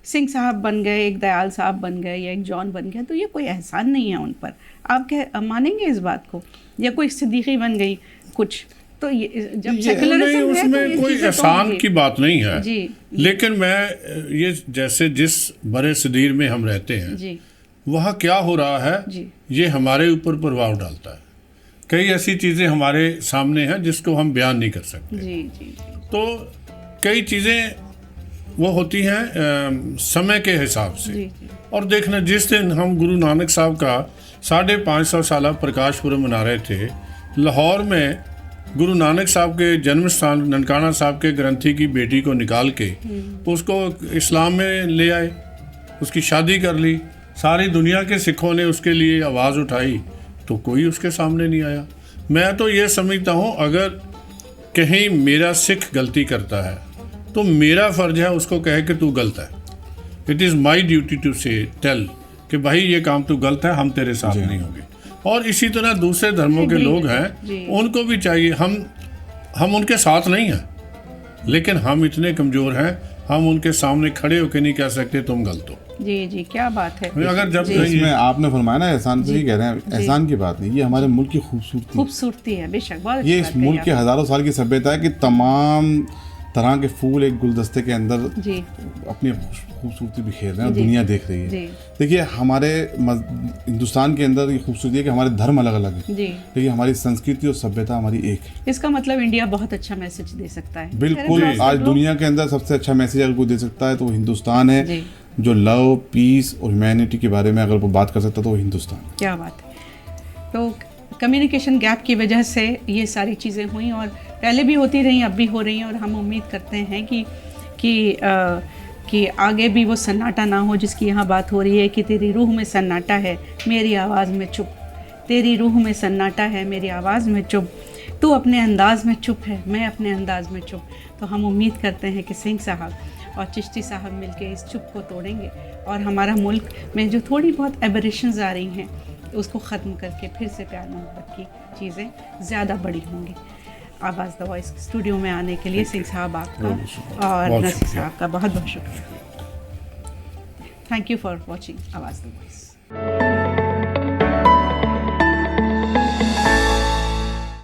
सिंह साहब बन गए, एक दयाल साहब बन गए, या एक जॉन बन गया, तो ये कोई एहसान नहीं है उन पर। आप मानेंगे इस बात को? या कोई सिद्दीकी बन गई कुछ, तो ये जब सेक्युलरिज्म है उसमें तो कोई एहसान की बात नहीं है। जी। लेकिन मैं ये जैसे जिस बड़े सदीर में हम रहते हैं जी, वहाँ क्या हो रहा है जी, ये हमारे ऊपर प्रभाव डालता है। कई ऐसी चीज़ें हमारे सामने हैं जिसको हम बयान नहीं कर सकते। जी। तो कई चीज़ें वो होती हैं समय के हिसाब से। जी। और देखना, जिस दिन हम गुरु नानक साहब का 550 साला प्रकाश पुरब मना रहे थे लाहौर में, गुरु नानक साहब के जन्म स्थान ननकाना साहब के ग्रंथी की बेटी को निकाल के उसको इस्लाम में ले आए, उसकी शादी कर ली। सारी दुनिया के सिखों ने उसके लिए आवाज़ उठाई तो कोई उसके सामने नहीं आया। मैं तो ये समझता हूँ, अगर कहीं मेरा सिख गलती करता है तो मेरा फ़र्ज है उसको कहे कि तू गलत है। It is my duty to say tell कि भाई ये काम तू गलत है, हम तेरे साथ नहीं होंगे। और इसी तरह दूसरे धर्मों के लोग हैं, उनको भी चाहिए। हम उनके साथ नहीं हैं, लेकिन हम इतने कमज़ोर हैं, हम उनके सामने खड़े होकर नहीं कह सकते तुम गलत हो। जी, क्या बात है। अगर जब इसमें आपने फरमाया ना एहसान, तो ये कह रहे हैं एहसान की बात नहीं, ये हमारे मुल्क की खूबसूरती है। बेशक, बहुत ये इस मुल्क के हज़ारों साल की सभ्यता है कि तमाम तरह के फूल एक गुलदस्ते के अंदर जी अपनी खूबसूरती बिखेर रहे हैं और जी। दुनिया देख रही है। जी देखिए हमारे हिंदुस्तान के अंदर ये खूबसूरती है कि हमारे धर्म अलग अलग है, जी। लेकिन हमारी संस्कृति और सभ्यता हमारी एक है। इसका मतलब इंडिया बहुत अच्छा मैसेज दे सकता है। बिल्कुल, खैर, आज लोग- दुनिया के अंदर सबसे अच्छा मैसेज अगर कोई दे सकता है तो वो हिंदुस्तान है, जी जो लव, पीस और ह्यूमैनिटी के बारे में अगर वो बात कर सकता है तो वो हिंदुस्तान है। क्या बात है। तो कम्युनिकेशन गैप की वजह से ये सारी चीज़ें हुई और पहले भी होती रही, अब भी हो रही हैं, और हम उम्मीद करते हैं कि आगे भी वो सन्नाटा ना हो जिसकी यहाँ बात हो रही है कि तेरी रूह में सन्नाटा है मेरी आवाज़ में चुप, तेरी रूह में सन्नाटा है मेरी आवाज़ में चुप, तू अपने अंदाज में चुप है मैं अपने अंदाज में चुप। तो हम उम्मीद करते हैं कि सिंह साहब और चिश्ती साहब मिलके इस चुप को तोड़ेंगे और हमारा मुल्क में जो थोड़ी बहुत एबरेशंस आ रही हैं उसको ख़त्म करके फिर से प्यार मोहब्बत की चीज़ें ज़्यादा बड़ी होंगी। आवाज़ द वॉइस स्टूडियो में आने के लिए सिंह साहब आपका और बहुत नसीर शुक्रिया। साहब का बहुत बहुत शुक्रिया। थैंक यू फॉर वॉचिंग आवाज़ द वॉइस।